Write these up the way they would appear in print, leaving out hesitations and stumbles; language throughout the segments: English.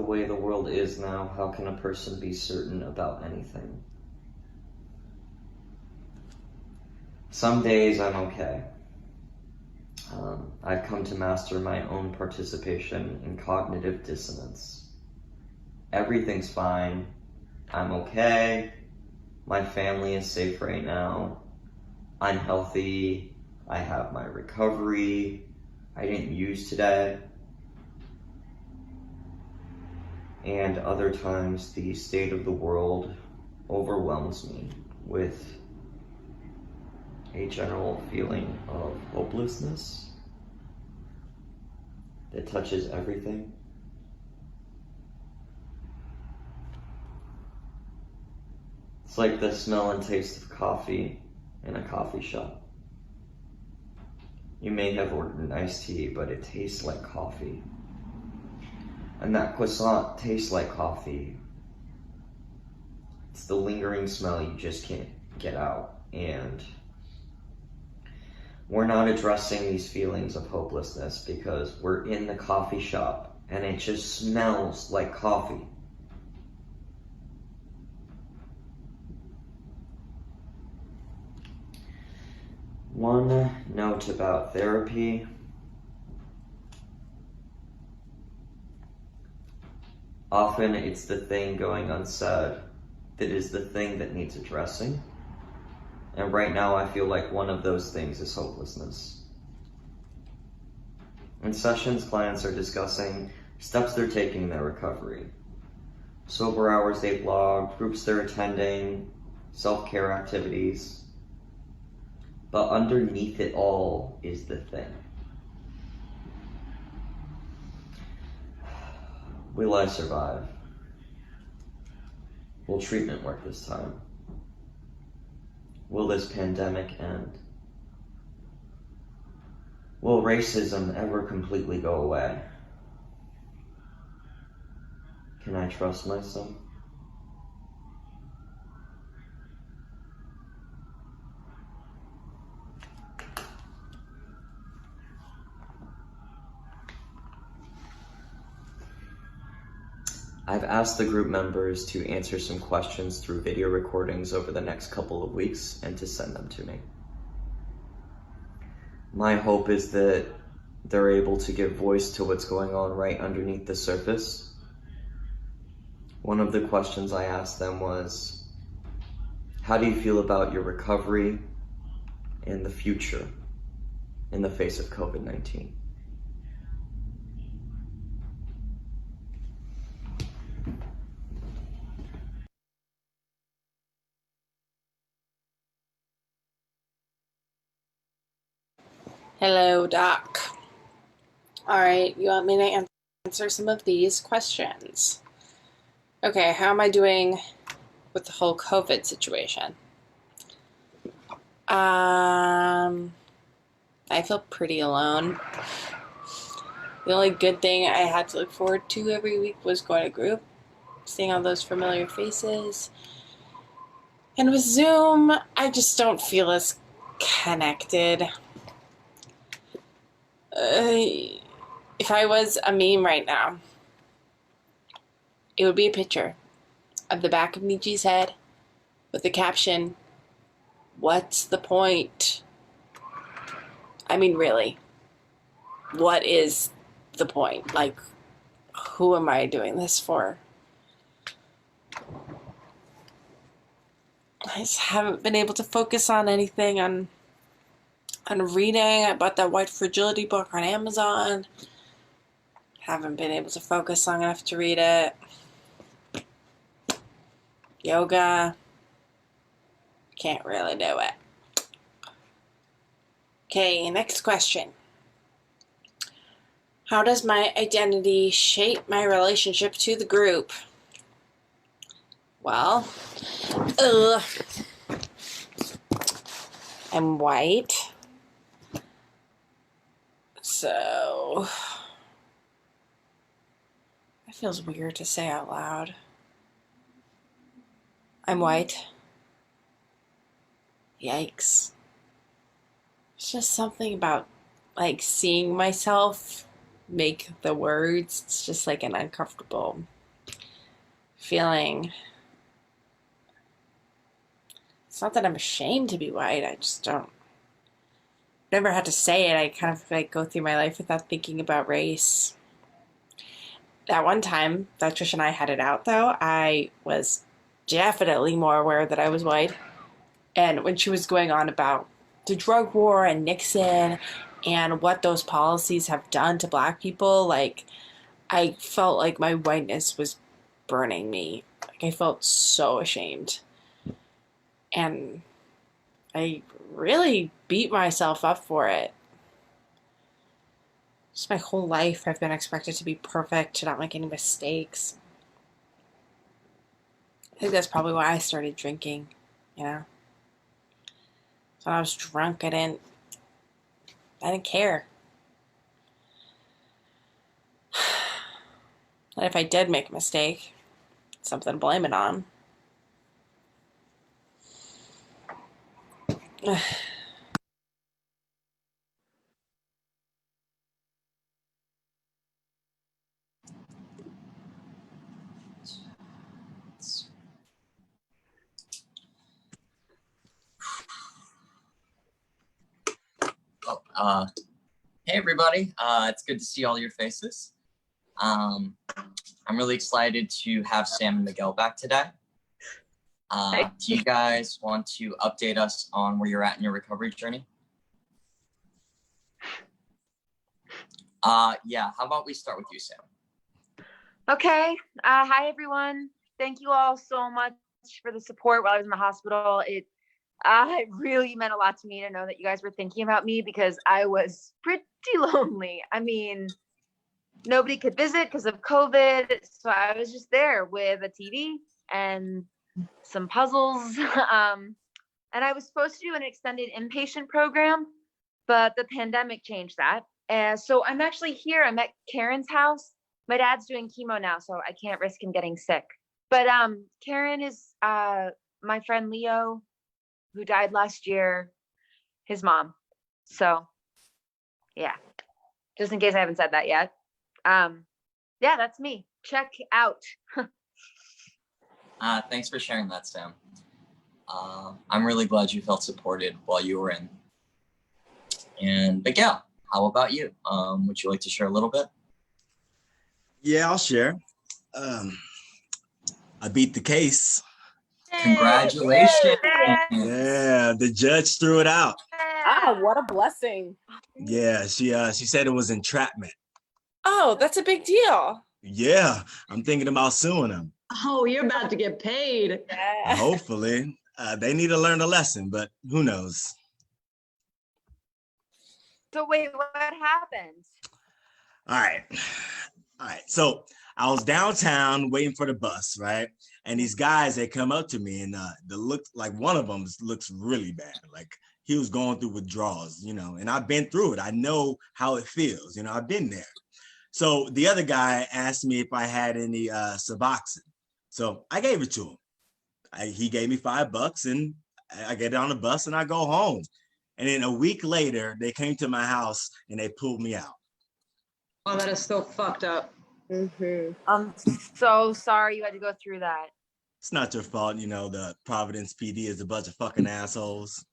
way the world is now, how can a person be certain about anything? Some days I'm okay. I've come to master my own participation in cognitive dissonance. Everything's fine. I'm okay. My family is safe right now. I'm healthy. I have my recovery. I didn't use today. And other times the state of the world overwhelms me with a general feeling of hopelessness that touches everything. It's like the smell and taste of coffee in a coffee shop. You may have ordered an iced tea, but it tastes like coffee. And that croissant tastes like coffee. It's the lingering smell you just can't get out. And we're not addressing these feelings of hopelessness because we're in the coffee shop and it just smells like coffee. One note about therapy. Often it's the thing going unsaid that is the thing that needs addressing. And right now I feel like one of those things is hopelessness. In sessions, clients are discussing steps they're taking in their recovery. Sober hours they've logged, groups they're attending, self-care activities. But underneath it all is the thing. Will I survive? Will treatment work this time? Will this pandemic end? Will racism ever completely go away? Can I trust myself? I've asked the group members to answer some questions through video recordings over the next couple of weeks and to send them to me. My hope is that they're able to give voice to what's going on right underneath the surface. One of the questions I asked them was, how do you feel about your recovery and the future in the face of COVID-19? Hello, Doc. All right, you want me to answer some of these questions? Okay, how am I doing with the whole COVID situation? I feel pretty alone. The only good thing I had to look forward to every week was going to group, seeing all those familiar faces. And with Zoom, I just don't feel as connected. If I was a meme right now, it would be a picture of the back of Nietzsche's head with the caption, "What's the point?" I mean, really, what is the point? Like, who am I doing this for? I just haven't been able to focus on anything, on reading. I bought that White Fragility book on Amazon. Haven't been able to focus long enough to read it. Yoga. Can't really do it. Okay, next question. How does my identity shape my relationship to the group? Well, I'm white. So, it feels weird to say out loud. I'm white. Yikes. It's just something about, like, seeing myself make the words. It's just like an uncomfortable feeling. It's not that I'm ashamed to be white. I just don't. Never had to say it. I kind of like go through my life without thinking about race. That one time that Trish and I had it out, though, I was definitely more aware that I was white. And when she was going on about the drug war and Nixon and what those policies have done to black people, like, I felt like my whiteness was burning me. Like, I felt so ashamed. And I really beat myself up for it. Just my whole life I've been expected to be perfect, to not make any mistakes. I think that's probably why I started drinking, you know? So when I was drunk, I didn't care. And if I did make a mistake, something to blame it on. Hey everybody, it's good to see all your faces. I'm really excited to have Sam and Miguel back today. Do you guys want to update us on where you're at in your recovery journey? Yeah, how about we start with you, Sam? Okay. Hi, everyone. Thank you all so much for the support while I was in the hospital. It really meant a lot to me to know that you guys were thinking about me because I was pretty lonely. I mean, nobody could visit because of COVID. So I was just there with a TV and some puzzles. And I was supposed to do an extended inpatient program, but the pandemic changed that. So I'm actually here. I'm at Karen's house. My dad's doing chemo now, so I can't risk him getting sick. But Karen is my friend Leo, who died last year, his mom. So yeah, just in case I haven't said that yet. Yeah, that's me. Check out. Thanks for sharing that, Sam. I'm really glad you felt supported while you were in. And Miguel, how about you? Would you like to share a little bit? Yeah, I'll share. I beat the case. Congratulations. Yeah, the judge threw it out. Ah, what a blessing. Yeah, she said it was entrapment. Oh, that's a big deal. Yeah, I'm thinking about suing them. Oh, you're about to get paid. Yeah. Hopefully. They need to learn a lesson, but who knows? So wait, what happened? All right. So I was downtown waiting for the bus, right? And these guys, they come up to me and they look like one of them looks really bad. Like he was going through withdrawals, you know, and I've been through it. I know how it feels. You know, I've been there. So the other guy asked me if I had any Suboxone. So I gave it to him. He gave me $5 and I get on the bus and I go home. And then a week later, they came to my house and they pulled me out. Oh, that is so fucked up. Mm-hmm. I'm so sorry you had to go through that. It's not your fault, you know, the Providence PD is a bunch of fucking assholes.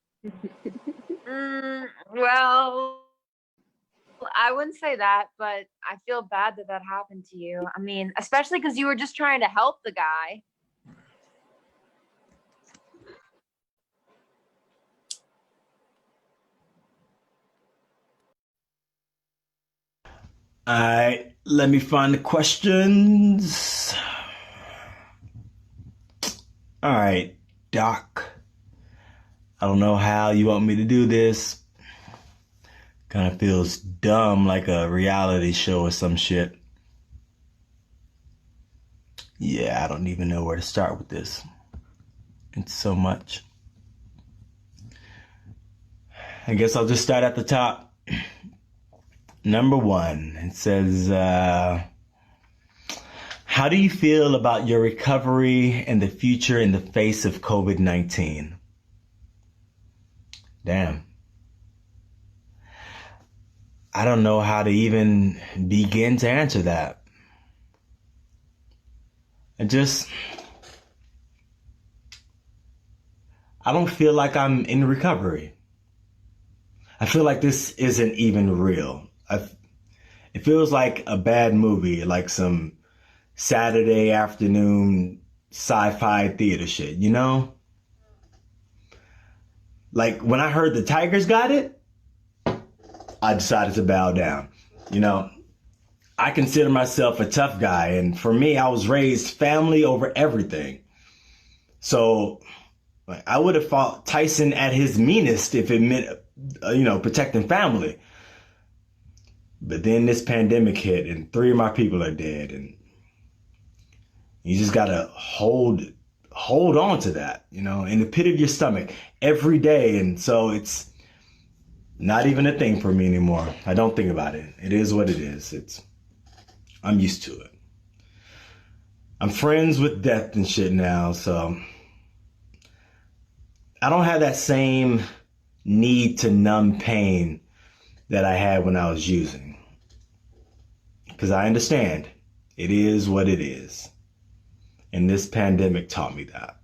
Well, I wouldn't say that, but I feel bad that that happened to you. I mean, especially because you were just trying to help the guy. All right, let me find the questions. All right, Doc. I don't know how you want me to do this. Kind of feels dumb, like a reality show or some shit. Yeah, I don't even know where to start with this. It's so much. I guess I'll just start at the top. Number 1, it says, how do you feel about your recovery and the future in the face of I don't know how to even begin to answer that. I don't feel like I'm in recovery. I feel like this isn't even real. It feels like a bad movie, like some Saturday afternoon sci-fi theater shit, you know? Like when I heard the Tigers got it, I decided to bow down. You know, I consider myself a tough guy, and for me, I was raised family over everything. So like, I would have fought Tyson at his meanest if it meant, protecting family. But then this pandemic hit, and 3 of my people are dead, and you just gotta hold on to that, in the pit of your stomach every day. And so it's not even a thing for me anymore. I don't think about it. It is what it is. I'm used to it. I'm friends with death and shit now, so I don't have that same need to numb pain that I had when I was using. Because I understand it is what it is. And this pandemic taught me that.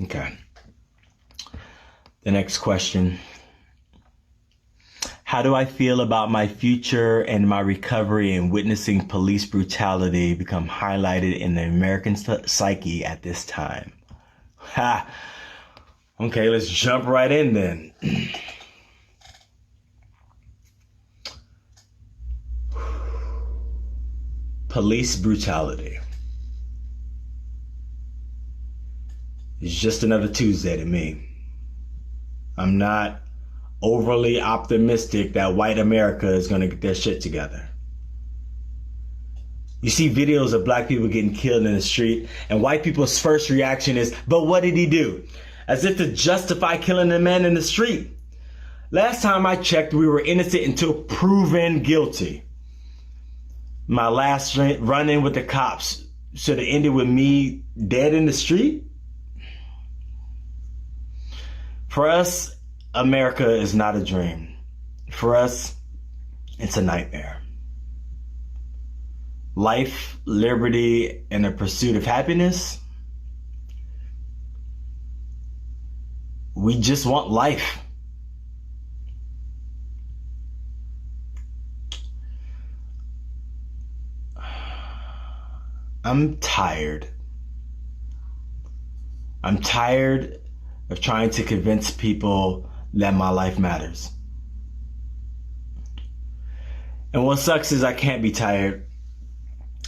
Okay. The next question. How do I feel about my future and my recovery and witnessing police brutality become highlighted in the American psyche at this time? Ha! Okay, let's jump right in then. Police brutality. It's just another Tuesday to me. I'm not overly optimistic that white America is going to get their shit together. You see videos of black people getting killed in the street, and white people's first reaction is, but what did he do? As if to justify killing a man in the street. Last time I checked, we were innocent until proven guilty. My last run-in with the cops should have ended with me dead in the street. For us, America is not a dream. For us, it's a nightmare. Life, liberty, and the pursuit of happiness. We just want life. I'm tired. I'm tired of trying to convince people that my life matters. And what sucks is I can't be tired.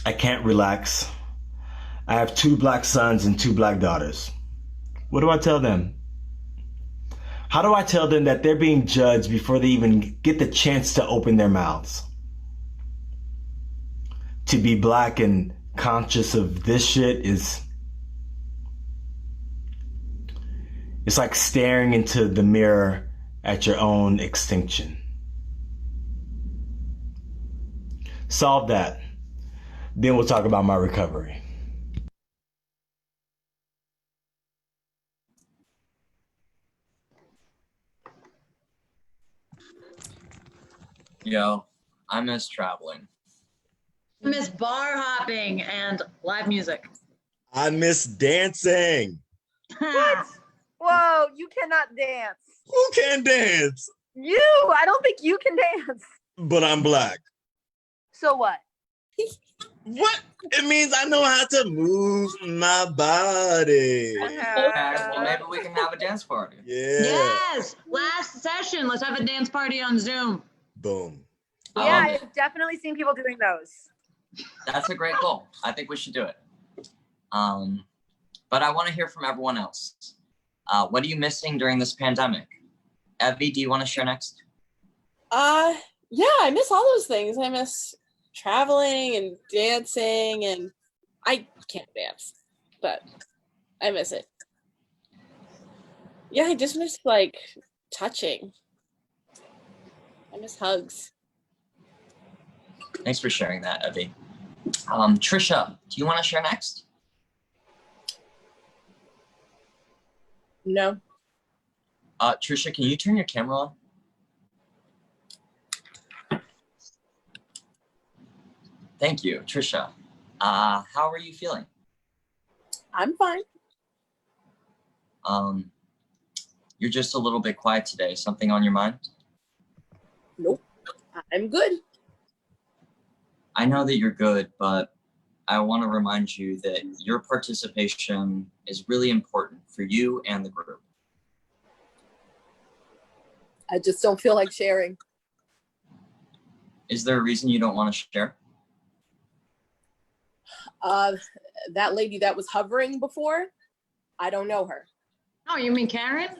I can't relax. I have 2 black sons and 2 black daughters. What do I tell them? How do I tell them that they're being judged before they even get the chance to open their mouths? To be black and conscious of this shit it's like staring into the mirror at your own extinction. Solve that. Then we'll talk about my recovery. Yo, I miss traveling. I miss bar hopping and live music. I miss dancing. What? Whoa, you cannot dance. Who can dance? You, I don't think you can dance. But I'm black. So what? What? It means I know how to move my body. Okay, well, maybe we can have a dance party. Yeah. Yes, last session. Let's have a dance party on Zoom. Boom. Yeah, I've definitely seen people doing those. That's a great goal. I think we should do it. But I want to hear from everyone else. What are you missing during this pandemic? Evie, do you want to share next? Yeah, I miss all those things. I miss traveling and dancing, and I can't dance, but I miss it. Yeah, I just miss like touching. I miss hugs. Thanks for sharing that, Evie. Trisha, do you want to share next? No. Trisha, can you turn your camera on? Thank you, Trisha. How are you feeling? I'm fine. You're just a little bit quiet today. Something on your mind? Nope. I'm good. I know that you're good, but I want to remind you that your participation is really important for you and the group. I just don't feel like sharing. Is there a reason you don't want to share? That lady that was hovering before, I don't know her. Oh, you mean Karen?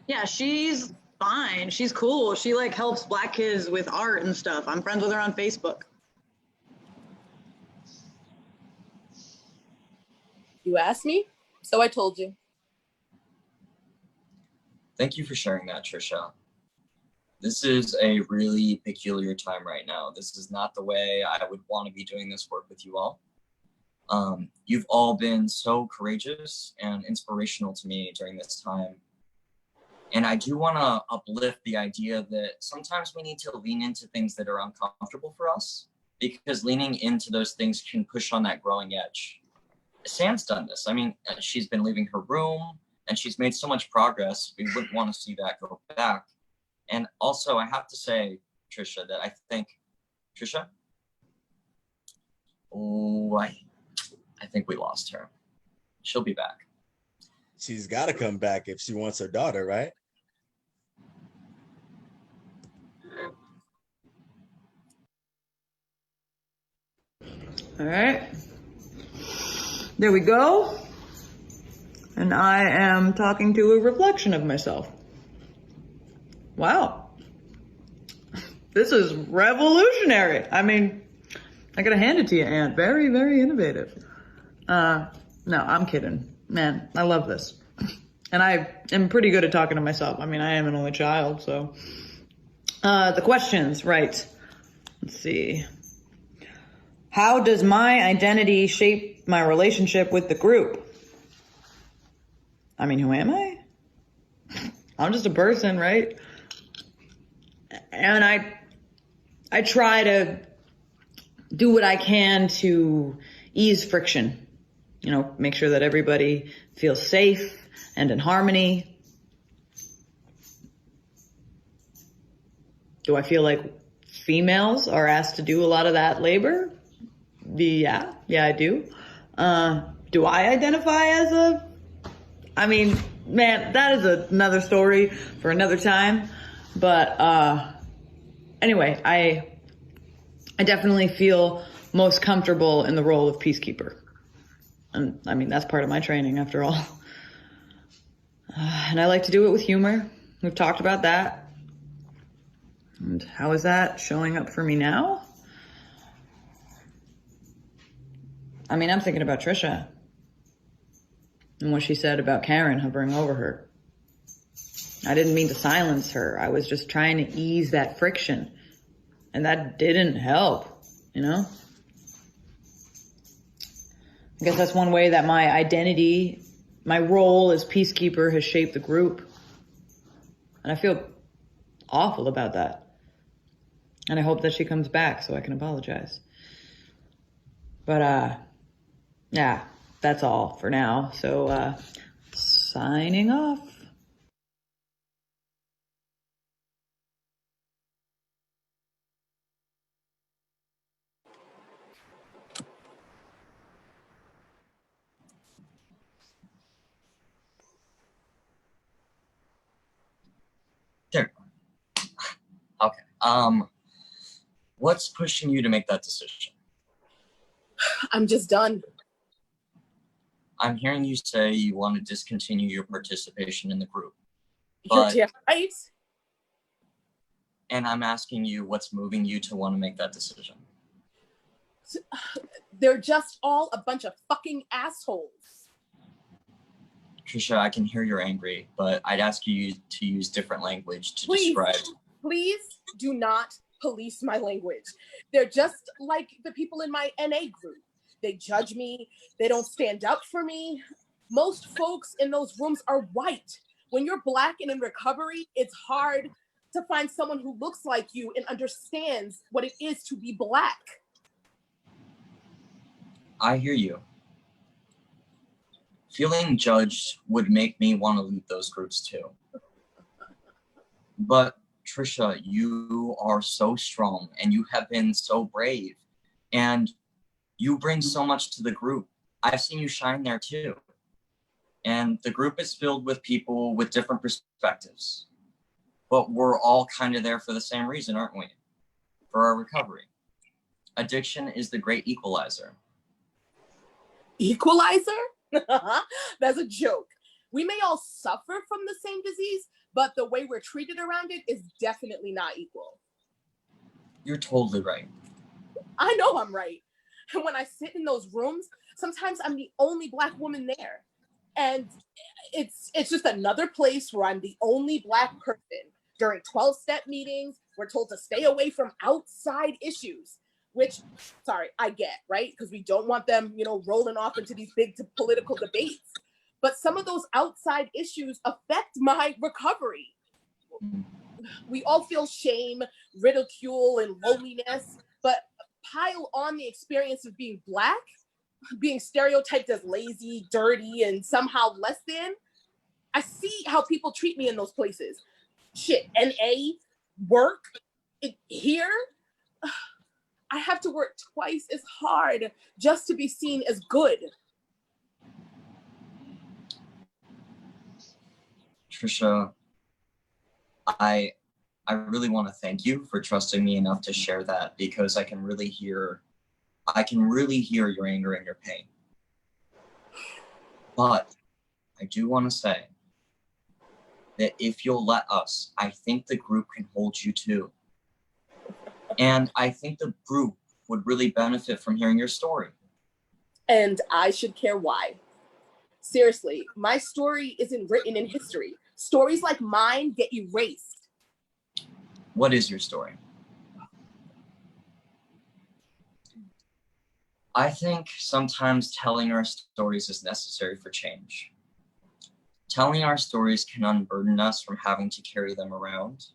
Yeah, she's fine. She's cool. She like helps Black kids with art and stuff. I'm friends with her on Facebook. You asked me, so I told you. Thank you for sharing that, Trisha. This is a really peculiar time right now. This is not the way I would want to be doing this work with you all. You've all been so courageous and inspirational to me during this time. And I do want to uplift the idea that sometimes we need to lean into things that are uncomfortable for us, because leaning into those things can push on that growing edge. Sam's done this. I mean, she's been leaving her room and she's made so much progress. We wouldn't want to see that go back. And also, I have to say, Trisha, that I think, Trisha? Oh, I think we lost her. She'll be back. She's got to come back if she wants her daughter, right? All right. There we go. And I am talking to a reflection of myself. Wow. This is revolutionary. I mean, I gotta hand it to you, Aunt. Very, very innovative. No, I'm kidding. Man, I love this. And I am pretty good at talking to myself. I mean, I am an only child, so. The questions, right. Let's see. How does my identity shape my relationship with the group? I mean, who am I? I'm just a person, right? And I try to do what I can to ease friction, you know, make sure that everybody feels safe and in harmony. Do I feel like females are asked to do a lot of that labor? Yeah, I do. Do I identify as I mean, man, that is another story for another time. But anyway, I definitely feel most comfortable in the role of peacekeeper. And I mean, that's part of my training after all. And I like to do it with humor. We've talked about that. And how is that showing up for me now? I mean, I'm thinking about Trisha and what she said about Karen hovering over her. I didn't mean to silence her. I was just trying to ease that friction. And that didn't help, you know? I guess that's one way that my identity, my role as peacekeeper has shaped the group. And I feel awful about that. And I hope that she comes back so I can apologize. But, yeah, that's all for now. So, signing off. There. Okay. What's pushing you to make that decision? I'm just done. I'm hearing you say you want to discontinue your participation in the group. You're damn right. And I'm asking you what's moving you to want to make that decision. They're just all a bunch of fucking assholes. Trisha, I can hear you're angry, but I'd ask you to use different language to describe. Please do not police my language. They're just like the people in my NA group. They judge me. They don't stand up for me. Most folks in those rooms are white. When you're Black and in recovery, it's hard to find someone who looks like you and understands what it is to be Black. I hear you. Feeling judged would make me want to leave those groups too. But Trisha, you are so strong and you have been so brave and you bring so much to the group. I've seen you shine there too. And the group is filled with people with different perspectives, but we're all kind of there for the same reason, aren't we? For our recovery. Addiction is the great equalizer. Equalizer? That's a joke. We may all suffer from the same disease, but the way we're treated around it is definitely not equal. You're totally right. I know I'm right. And when I sit in those rooms, sometimes I'm the only Black woman there. And it's just another place where I'm the only Black person. During 12-step meetings, we're told to stay away from outside issues, which, sorry, I get, right? Because we don't want them, rolling off into these big political debates. But some of those outside issues affect my recovery. We all feel shame, ridicule, and loneliness, but pile on the experience of being Black, being stereotyped as lazy, dirty, and somehow less than. I see how people treat me in those places. Shit, NA, work, here, I have to work twice as hard just to be seen as good. Trisha, I really want to thank you for trusting me enough to share that, because I can really hear your anger and your pain. But I do want to say that if you'll let us, I think the group can hold you too. And I think the group would really benefit from hearing your story. And I should care why. Seriously, my story isn't written in history. Stories like mine get erased. What is your story? I think sometimes telling our stories is necessary for change. Telling our stories can unburden us from having to carry them around.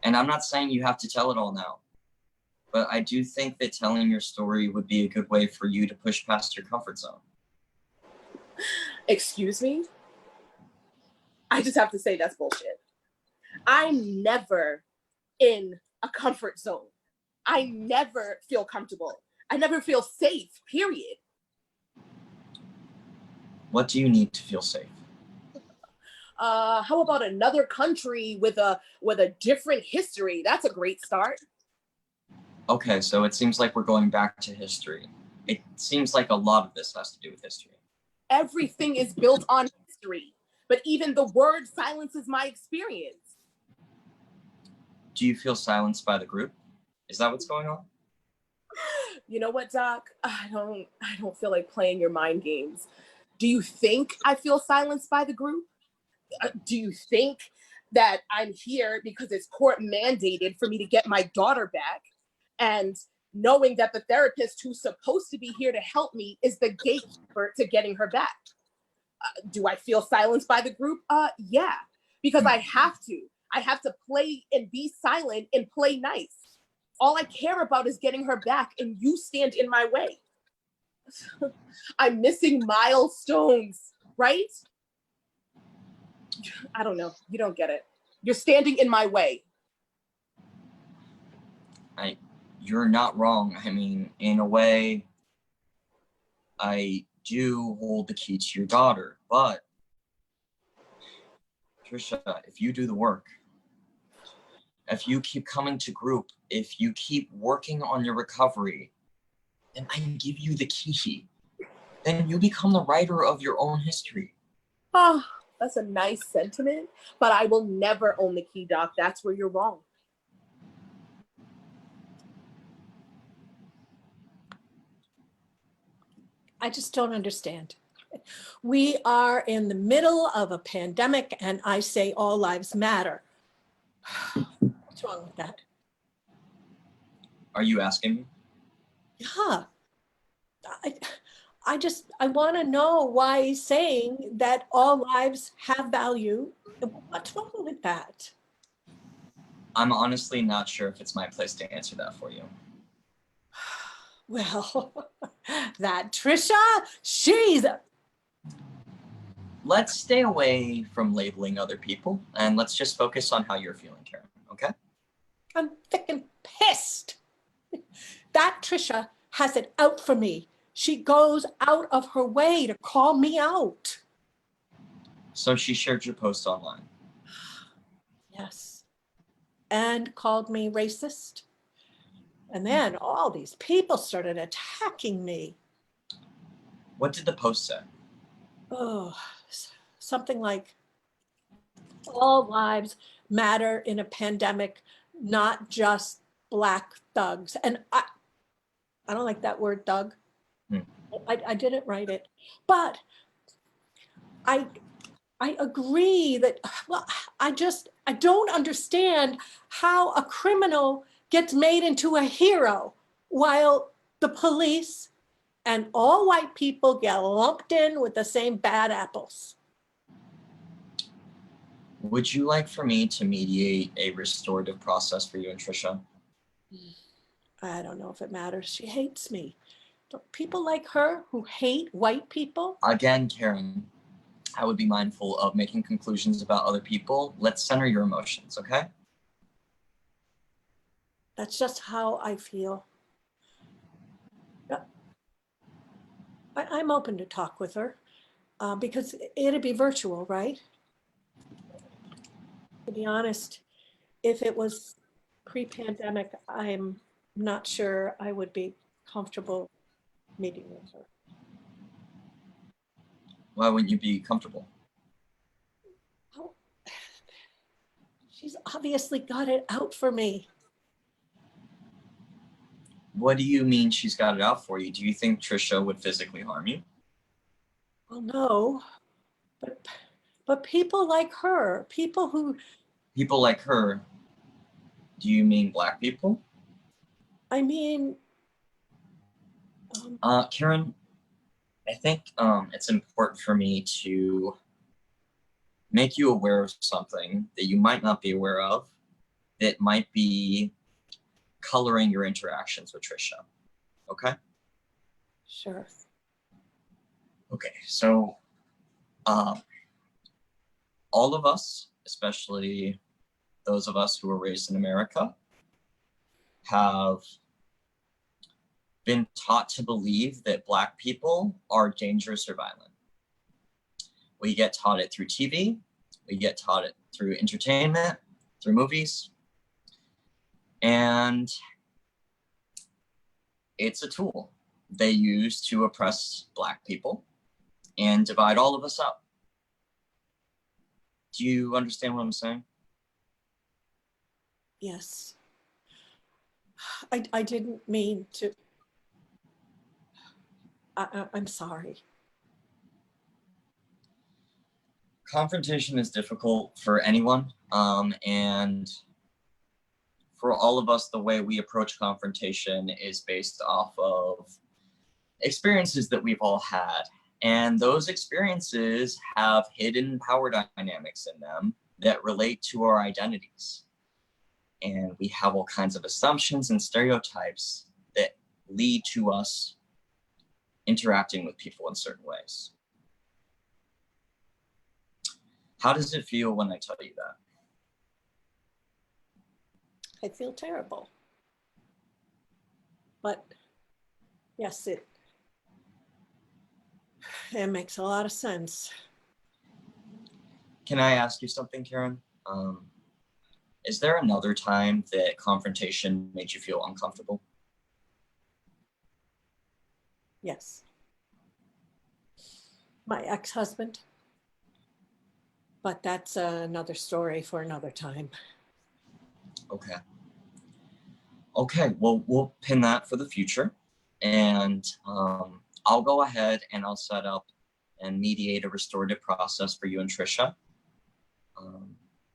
And I'm not saying you have to tell it all now, but I do think that telling your story would be a good way for you to push past your comfort zone. Excuse me? I just have to say that's bullshit. I'm never in a comfort zone. I never feel comfortable. I never feel safe, period. What do you need to feel safe? How about another country with a different history? That's a great start. Okay, so it seems like we're going back to history. It seems like a lot of this has to do with history. Everything is built on history, but even the word silences my experience. Do you feel silenced by the group? Is that what's going on? You know what, Doc? I don't feel like playing your mind games. Do you think I feel silenced by the group? Do you think that I'm here because it's court mandated for me to get my daughter back? And knowing that the therapist who's supposed to be here to help me is the gatekeeper to getting her back. Do I feel silenced by the group? Yeah, because I have to. I have to play and be silent and play nice. All I care about is getting her back, and you stand in my way. I'm missing milestones, right? I don't know. You don't get it. You're standing in my way. You're not wrong. I mean, in a way, I do hold the key to your daughter, but Trisha, if you do the work, if you keep coming to group, if you keep working on your recovery, then I give you the key. Then you become the writer of your own history. Oh, that's a nice sentiment, but I will never own the key, Doc. That's where you're wrong. I just don't understand. We are in the middle of a pandemic and I say all lives matter. What's wrong with that? Are you asking me? Yeah. I want to know why he's saying that all lives have value. What's wrong with that? I'm honestly not sure if it's my place to answer that for you. Well, that Trisha, she's... Let's stay away from labeling other people and let's just focus on how you're feeling, Karen, okay? I'm freaking pissed. That Trisha has it out for me. She goes out of her way to call me out. So she shared your post online. Yes. And called me racist. And then all these people started attacking me. What did the post say? Oh, something like, all lives matter in a pandemic, not just Black thugs. And I don't like that word, thug. I didn't write it, but I agree that, well, I don't understand how a criminal gets made into a hero while the police and all white people get lumped in with the same bad apples. Would you like for me to mediate a restorative process for you and Trisha? I don't know if it matters. She hates me. Don't people like her who hate white people? Again, Karen, I would be mindful of making conclusions about other people. Let's center your emotions, okay? That's just how I feel. I'm open to talk with her because it'd be virtual, right? To be honest, if it was pre-pandemic, I'm not sure I would be comfortable meeting with her. Why wouldn't you be comfortable? Oh, she's obviously got it out for me. What do you mean she's got it out for you? Do you think Trisha would physically harm you? Well, no, but people like her, people who... People like her, do you mean Black people? I mean... Karen, I think it's important for me to make you aware of something that you might not be aware of that might be coloring your interactions with Trisha, okay? Sure. Okay, so all of us, especially those of us who were raised in America, have been taught to believe that Black people are dangerous or violent. We get taught it through TV, we get taught it through entertainment, through movies, and it's a tool they use to oppress Black people and divide all of us up. Do you understand what I'm saying? Yes. I didn't mean to. I'm sorry. Confrontation is difficult for anyone, and for all of us, the way we approach confrontation is based off of experiences that we've all had. And those experiences have hidden power dynamics in them that relate to our identities. And we have all kinds of assumptions and stereotypes that lead to us interacting with people in certain ways. How does it feel when I tell you that? I feel terrible. But yes, it makes a lot of sense. Can I ask you something, Karen? Is there another time that confrontation made you feel uncomfortable? Yes. My ex-husband. But that's another story for another time. Okay. Okay, well, we'll pin that for the future. And I'll go ahead and I'll set up and mediate a restorative process for you and Trisha.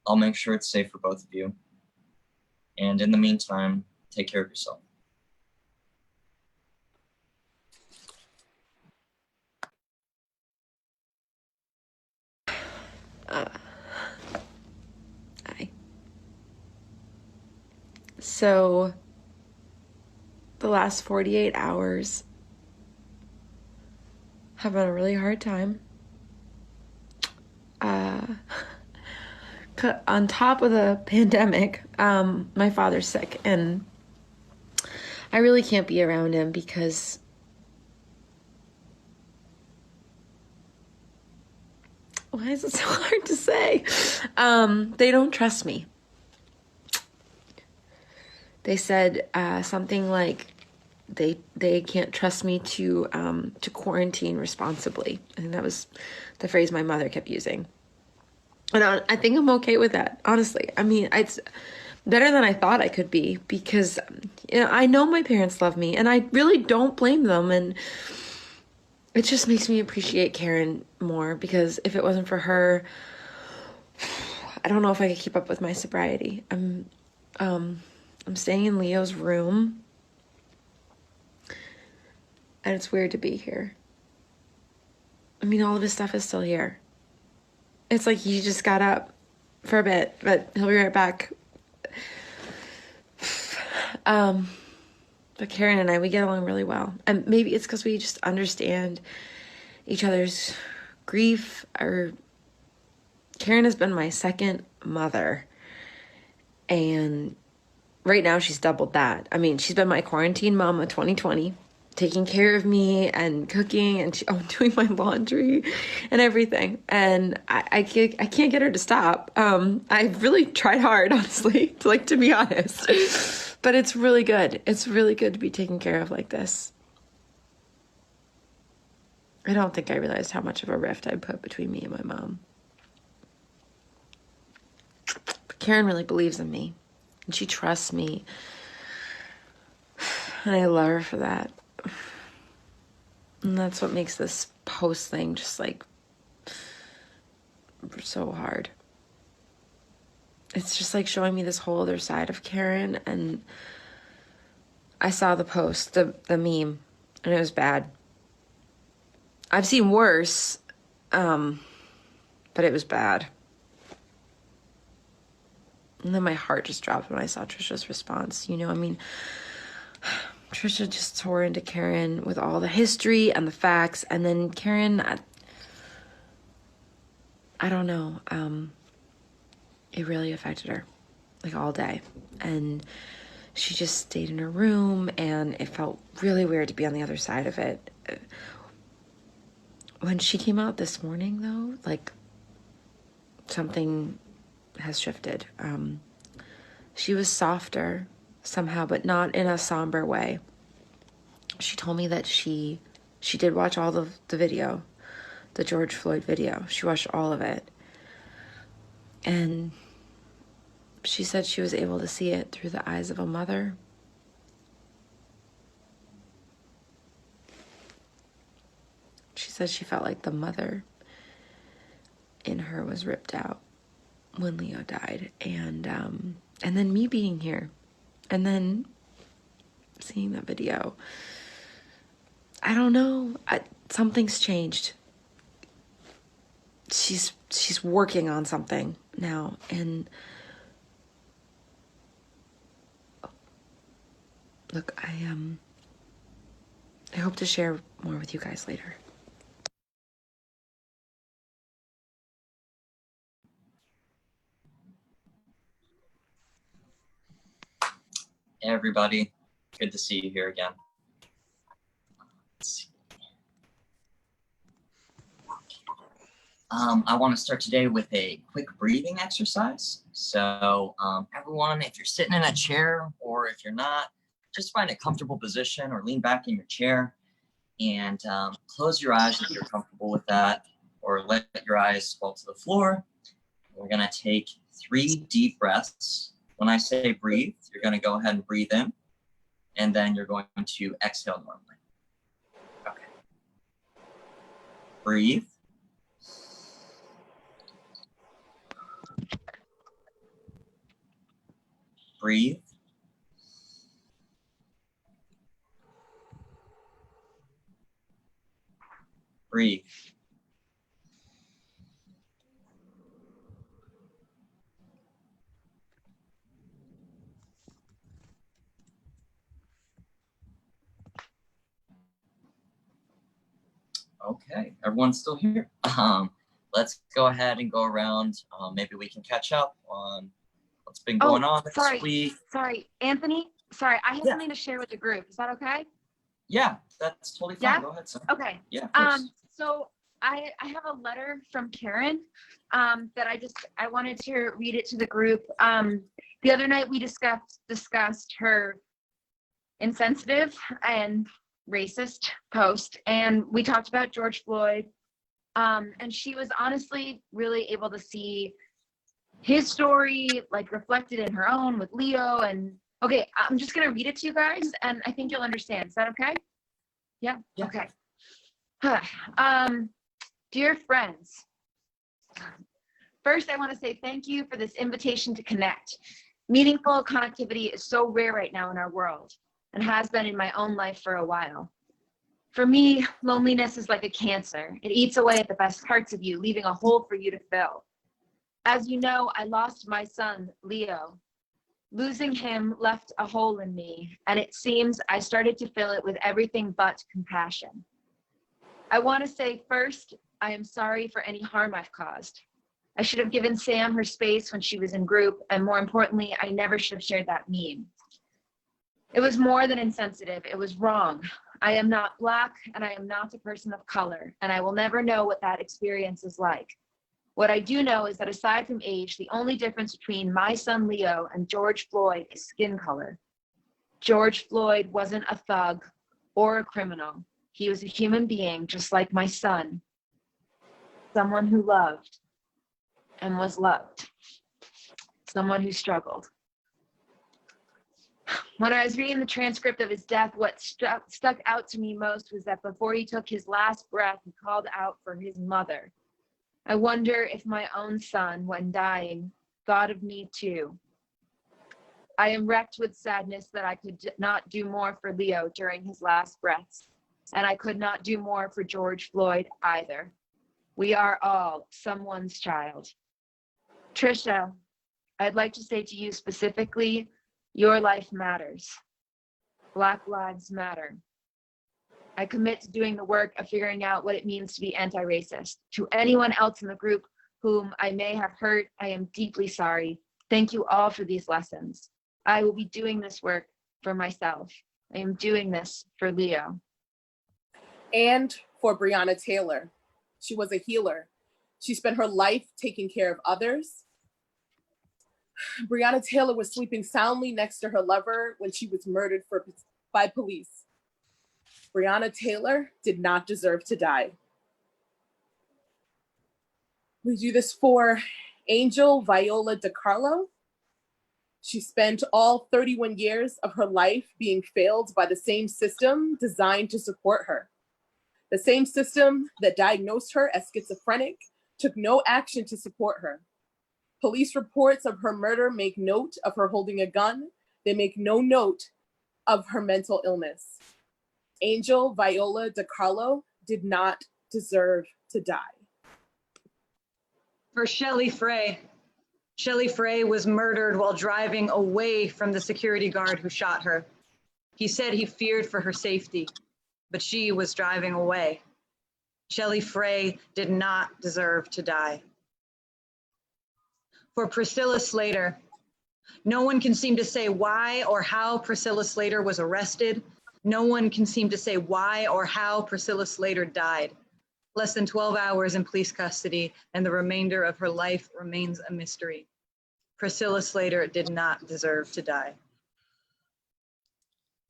I'll make sure it's safe for both of you. And in the meantime, take care of yourself. Hi. So, the last 48 hours have been a really hard time. On top of the pandemic, my father's sick, and I really can't be around him because why is it so hard to say? They don't trust me. They said something like they can't trust me to quarantine responsibly. I think that was the phrase my mother kept using. And I think I'm okay with that, honestly. I mean, it's better than I thought I could be because, you know, I know my parents love me and I really don't blame them. And it just makes me appreciate Korryn more because if it wasn't for her, I don't know if I could keep up with my sobriety. I'm staying in Leo's room and it's weird to be here. I mean, all of his stuff is still here. It's like he just got up for a bit, but he'll be right back. But Korryn and I, we get along really well. And maybe it's because we just understand each other's grief. Or Korryn has been my second mother. And right now she's doubled that. I mean, she's been my quarantine mom of 2020. Taking care of me and cooking and doing my laundry and everything. And I can't get her to stop. I've really tried hard, honestly, to be honest. But it's really good. It's really good to be taken care of like this. I don't think I realized how much of a rift I put between me and my mom. But Korryn really believes in me. And she trusts me. And I love her for that. And that's what makes this post thing just like so hard. It's just like showing me this whole other side of Korryn. And I saw the post, the meme, and it was bad. I've seen worse, but it was bad. And then my heart just dropped when I saw Trisha's response. You know, I mean, Trisha just tore into Korryn with all the history and the facts. And then Korryn, I don't know. It really affected her, like all day. And she just stayed in her room and it felt really weird to be on the other side of it. When she came out this morning though, like something has shifted. She was softer somehow, but not in a somber way. She told me that she did watch all the video, the George Floyd video. She watched all of it. And she said she was able to see it through the eyes of a mother. She said she felt like the mother in her was ripped out when Leo died. And then me being here and then seeing that video. I don't know. Something's changed. She's working on something now. And look, I hope to share more with you guys later. Hey everybody, good to see you here again. Let's see. I want to start today with a quick breathing exercise. So everyone, if you're sitting in a chair or if you're not, just find a comfortable position or lean back in your chair and close your eyes if you're comfortable with that, or let your eyes fall to the floor. We're going to take 3 deep breaths. When I say breathe, you're going to go ahead and breathe in, and then you're going to exhale normally. Okay. Breathe. Breathe. Breathe. Okay, everyone's still here. Let's go ahead and go around. Maybe we can catch up on what's been going on this week. Sorry, Anthony. Sorry, I have Yeah. something to share with the group. Is that okay? Yeah, that's totally fine. Yeah? Go ahead, son. Okay. Yeah, of course. So I have a letter from Korryn that I wanted to read it to the group. The other night we discussed her insensitive and racist post, and we talked about George Floyd. And she was honestly really able to see his story like reflected in her own with Leo. And okay, I'm just gonna read it to you guys, and I think you'll understand. Is that okay? Yeah. Okay. Dear friends, first I want to say thank you for this invitation to connect. Meaningful connectivity is so rare right now in our world, and has been in my own life for a while. For me, loneliness is like a cancer. It eats away at the best parts of you, leaving a hole for you to fill. As you know, I lost my son, Leo. Losing him left a hole in me, and it seems I started to fill it with everything but compassion. I want to say first, I am sorry for any harm I've caused. I should have given Sam her space when she was in group, and more importantly, I never should have shared that meme. It was more than insensitive, it was wrong. I am not Black, and I am not a person of color, and I will never know what that experience is like. What I do know is that aside from age, the only difference between my son Leo and George Floyd is skin color. George Floyd wasn't a thug or a criminal. He was a human being, just like my son. Someone who loved and was loved. Someone who struggled. When I was reading the transcript of his death, what stuck out to me most was that before he took his last breath, he called out for his mother. I wonder if my own son, when dying, thought of me too. I am wrecked with sadness that I could not do more for Leo during his last breaths, and I could not do more for George Floyd either. We are all someone's child. Trisha, I'd like to say to you specifically, your life matters. Black lives matter. I commit to doing the work of figuring out what it means to be anti-racist. To anyone else in the group whom I may have hurt, I am deeply sorry. Thank you all for these lessons. I will be doing this work for myself. I am doing this for Leo. And for Breonna Taylor. She was a healer. She spent her life taking care of others. Breonna Taylor was sleeping soundly next to her lover when she was murdered by police. Breonna Taylor did not deserve to die. We do this for Angel Viola Dicarlo. She spent all 31 years of her life being failed by the same system designed to support her. The same system that diagnosed her as schizophrenic took no action to support her. Police reports of her murder make note of her holding a gun. They make no note of her mental illness. Angel Viola Dicarlo did not deserve to die. For Shelly Frey. Shelly Frey was murdered while driving away from the security guard who shot her. He said he feared for her safety, but she was driving away. Shelly Frey did not deserve to die. For Priscilla Slater, no one can seem to say why or how Priscilla Slater was arrested. No one can seem to say why or how Priscilla Slater died. Less than 12 hours in police custody, and the remainder of her life remains a mystery. Priscilla Slater did not deserve to die.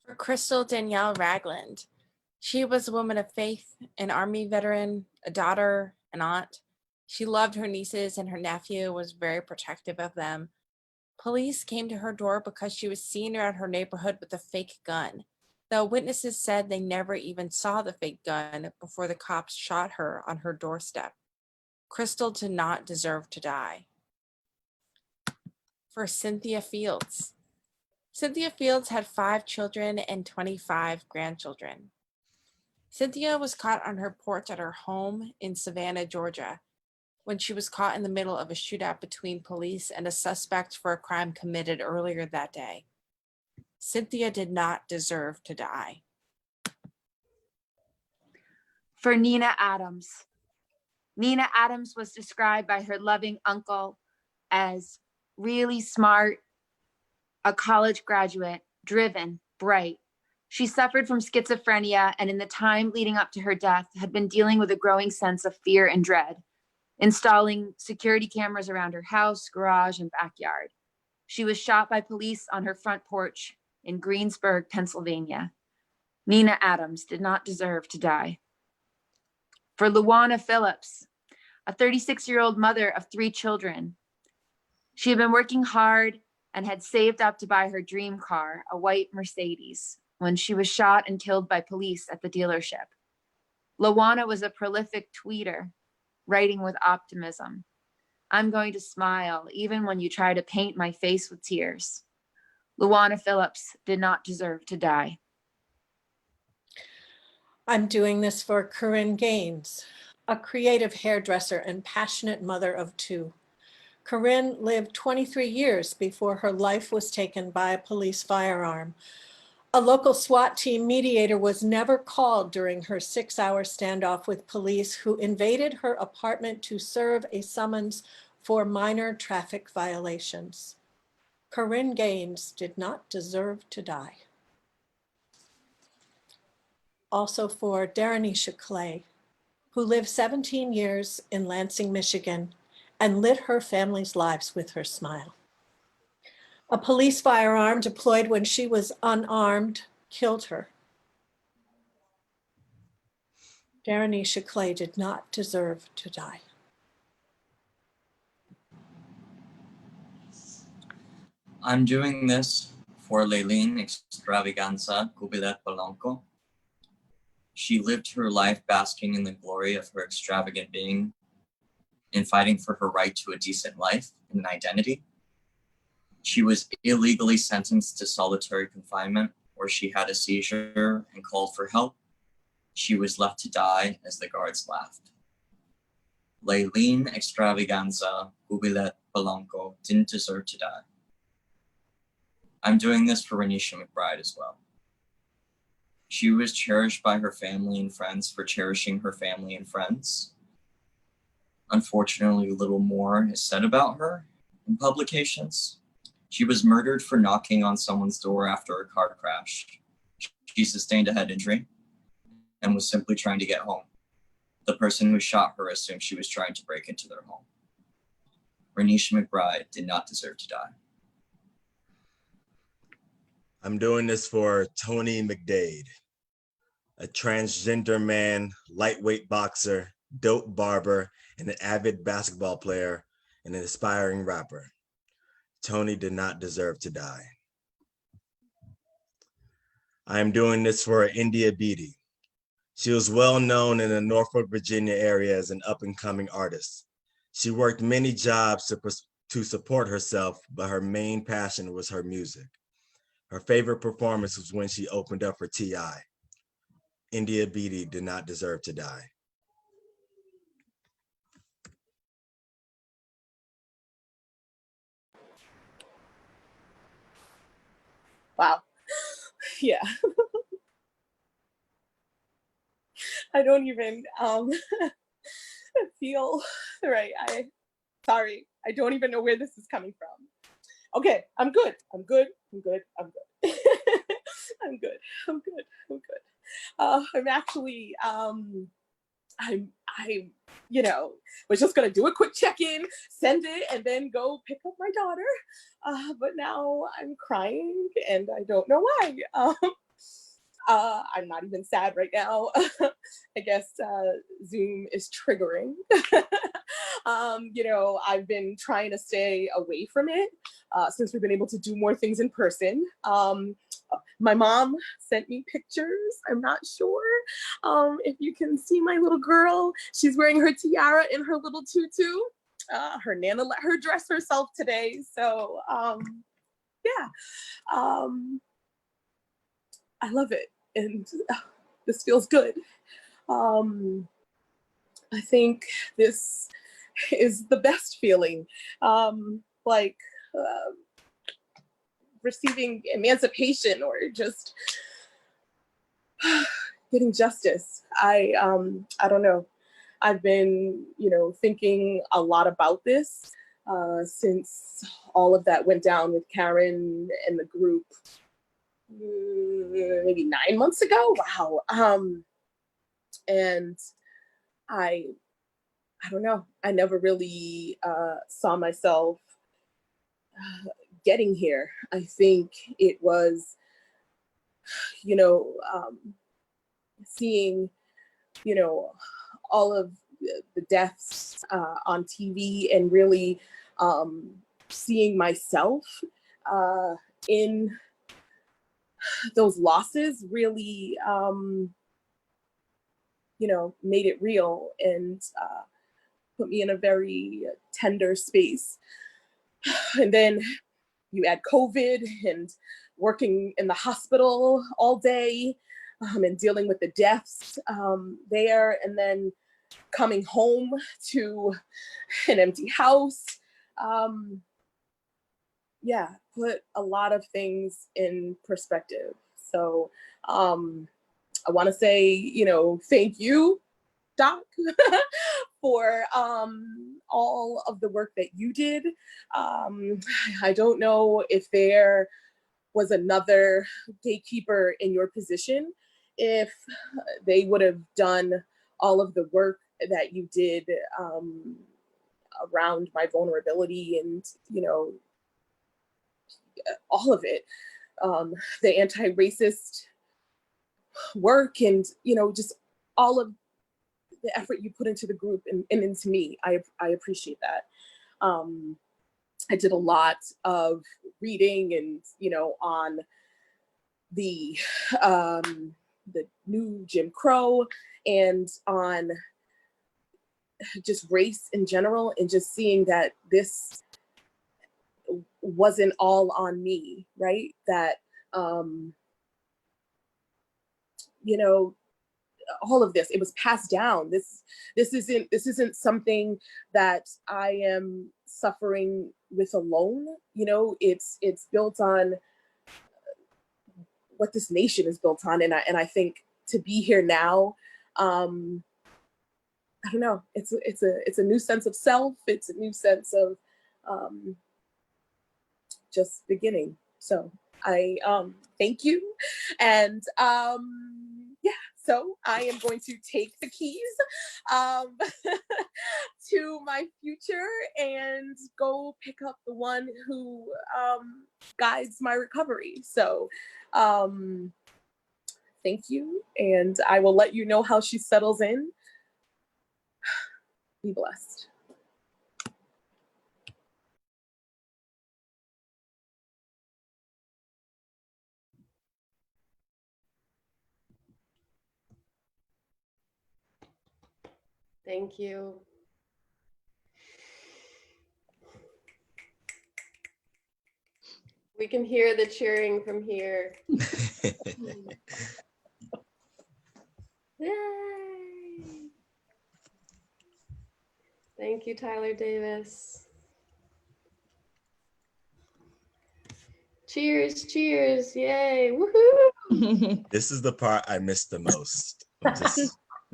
For Crystal Danielle Ragland, she was a woman of faith, an Army veteran, a daughter, an aunt. She loved her nieces and her nephew, was very protective of them. Police came to her door because she was seen around her neighborhood with a fake gun, though witnesses said they never even saw the fake gun before the cops shot her on her doorstep. Crystal did not deserve to die. For Cynthia Fields. Cynthia Fields had 5 children and 25 grandchildren. Cynthia was caught on her porch at her home in Savannah, Georgia, when she was caught in the middle of a shootout between police and a suspect for a crime committed earlier that day. Cynthia did not deserve to die. For Niña Adams. Niña Adams was described by her loving uncle as really smart, a college graduate, driven, bright. She suffered from schizophrenia, and in the time leading up to her death had been dealing with a growing sense of fear and dread, installing security cameras around her house, garage, and backyard. She was shot by police on her front porch in Greensburg, Pennsylvania. Niña Adams did not deserve to die. For Lajuana Phillips, a 36-year-old mother of 3 children. She had been working hard and had saved up to buy her dream car, a white Mercedes, when she was shot and killed by police at the dealership. Lajuana was a prolific tweeter, writing with optimism. I'm going to smile even when you try to paint my face with tears. Lajuana Phillips did not deserve to die. I'm doing this for Korryn Gaines, a creative hairdresser and passionate mother of 2. Korryn lived 23 years before her life was taken by a police firearm. A local SWAT team mediator was never called during her 6-hour standoff with police who invaded her apartment to serve a summons for minor traffic violations. Korryn Gaines did not deserve to die. Also for Darrenisha Clay, who lived 17 years in Lansing, Michigan, and lit her family's lives with her smile. A police firearm deployed when she was unarmed killed her. Darrenisha Clay did not deserve to die. I'm doing this for Layleen Xtravaganza Cubilet Polanco. She lived her life basking in the glory of her extravagant being and fighting for her right to a decent life and an identity. She was illegally sentenced to solitary confinement where she had a seizure and called for help. She was left to die as the guards laughed. Layleen Xtravaganza Cubilet Polanco didn't deserve to die. I'm doing this for Renisha McBride as well. She was cherished by her family and friends for cherishing her family and friends. Unfortunately, little more is said about her in publications. She was murdered for knocking on someone's door after a car crash. She sustained a head injury and was simply trying to get home. The person who shot her assumed she was trying to break into their home. Renisha McBride did not deserve to die. I'm doing this for Tony McDade, a transgender man, lightweight boxer, dope barber, and an avid basketball player and an aspiring rapper. Tony did not deserve to die. I am doing this for India Beaty. She was well known in the Norfolk, Virginia area as an up-and-coming artist. She worked many jobs to support herself, but her main passion was her music. Her favorite performance was when she opened up for T.I. India Beaty did not deserve to die. Wow. Yeah. I don't even feel right. Sorry. I don't even know where this is coming from. Okay, I'm good. I'm good. I'm good. I'm good. I'm good. I'm good. I'm good. I'm actually I was just gonna do a quick check-in, send it, and then go pick up my daughter. But now I'm crying and I don't know why. I'm not even sad right now. I guess Zoom is triggering. I've been trying to stay away from it since we've been able to do more things in person. My mom sent me pictures. I'm not sure if you can see my little girl. She's wearing her tiara and her little tutu. Her Nana let her dress herself today. So yeah. I love it, and this feels good. I think this is the best feeling, receiving emancipation or just getting justice. I don't know. I've been, thinking a lot about this since all of that went down with Karen and the group maybe 9 months ago. Wow. And I don't know. I never really saw myself getting here. I think it was, seeing, all of the deaths on TV and really seeing myself in those losses really, made it real and put me in a very tender space. And then you add COVID and working in the hospital all day and dealing with the deaths there, and then coming home to an empty house. Put a lot of things in perspective. So I want to say, thank you, Doc, for all of the work that you did. I don't know if there was another gatekeeper in your position, if they would have done all of the work that you did around my vulnerability and, all of it, the anti-racist work and, just all of the effort you put into the group and into me. I appreciate that. I did a lot of reading and, on the new Jim Crow and on just race in general, and just seeing that this wasn't all on me, right? That, all of this, it was passed down. This isn't something that I am suffering with alone. It's built on what this nation is built on, and I think to be here now, I don't know. It's a new sense of self. It's a new sense of just beginning. So I thank you, and so I am going to take the keys to my future and go pick up the one who guides my recovery. So thank you, and I will let you know how she settles in. Be blessed. Thank you. We can hear the cheering from here. Yay! Thank you, Tyler Davis. Cheers, cheers, yay, woohoo! This is the part I miss the most. I'm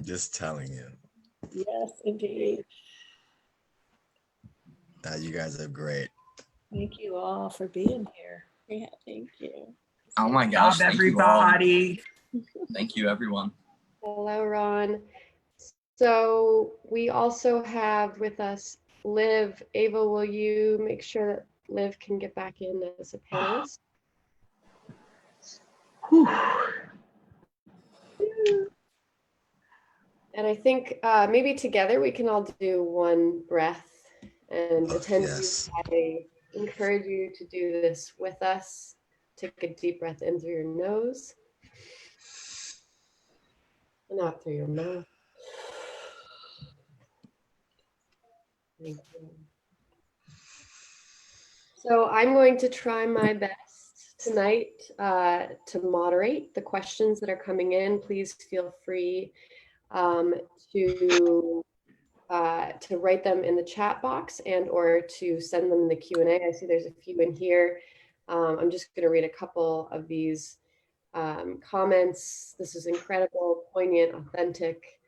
just telling you. Yes, indeed. You guys are great. Thank you all for being here. Yeah, thank you. Oh my gosh, Good job, thank you all. everybody. Thank you, everyone. Hello, Ron. So we also have with us Liv. Ava, will you make sure that Liv can get back in as a panelist? And I think maybe together we can all do one breath. And attendees, I encourage you to do this with us. Take a deep breath in through your nose and out through your mouth. Thank you. So I'm going to try my best tonight to moderate the questions that are coming in. Please feel free to write them in the chat box and or to send them in the Q&A. I see there's a few in here. I'm just going to read a couple of these comments. This was incredible, poignant, authentic.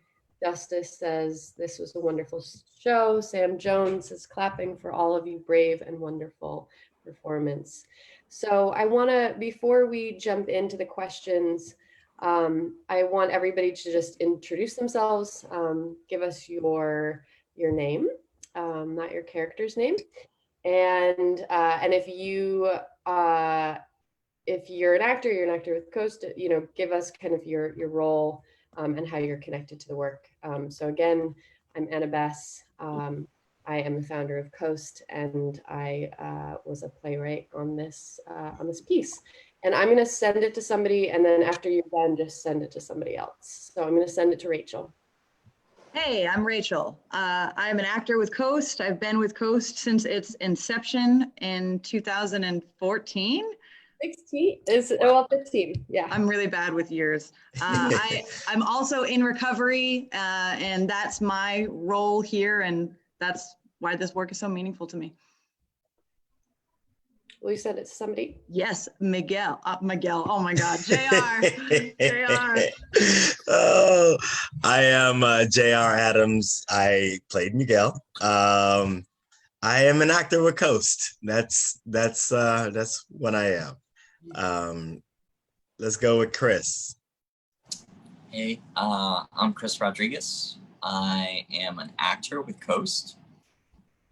Justice says this was a wonderful show. Sam Jones is clapping for all of you, brave and wonderful performance. So I want to, before we jump into the questions, I want everybody to just introduce themselves, give us your name, not your character's name, and if you're an actor with Coast, give us kind of your role and how you're connected to the work. So again, I'm Anna Bess. I am the founder of Coast, and I was a playwright on this piece. And I'm going to send it to somebody, and then after you're done, just send it to somebody else. So I'm going to send it to Rachel. Hey, I'm Rachel. I'm an actor with Coast. I've been with Coast since its inception in 2014. 15? 15, yeah. I'm really bad with years. I'm also in recovery, and that's my role here, and that's why this work is so meaningful to me. Will you send it to somebody? Yes, Miguel. Miguel. Oh my God, JR. JR. Oh, I am J.R. Adams. I played Miguel. I am an actor with Coast. That's what I am. Let's go with Chris. Hey, I'm Chris Rodriguez. I am an actor with Coast,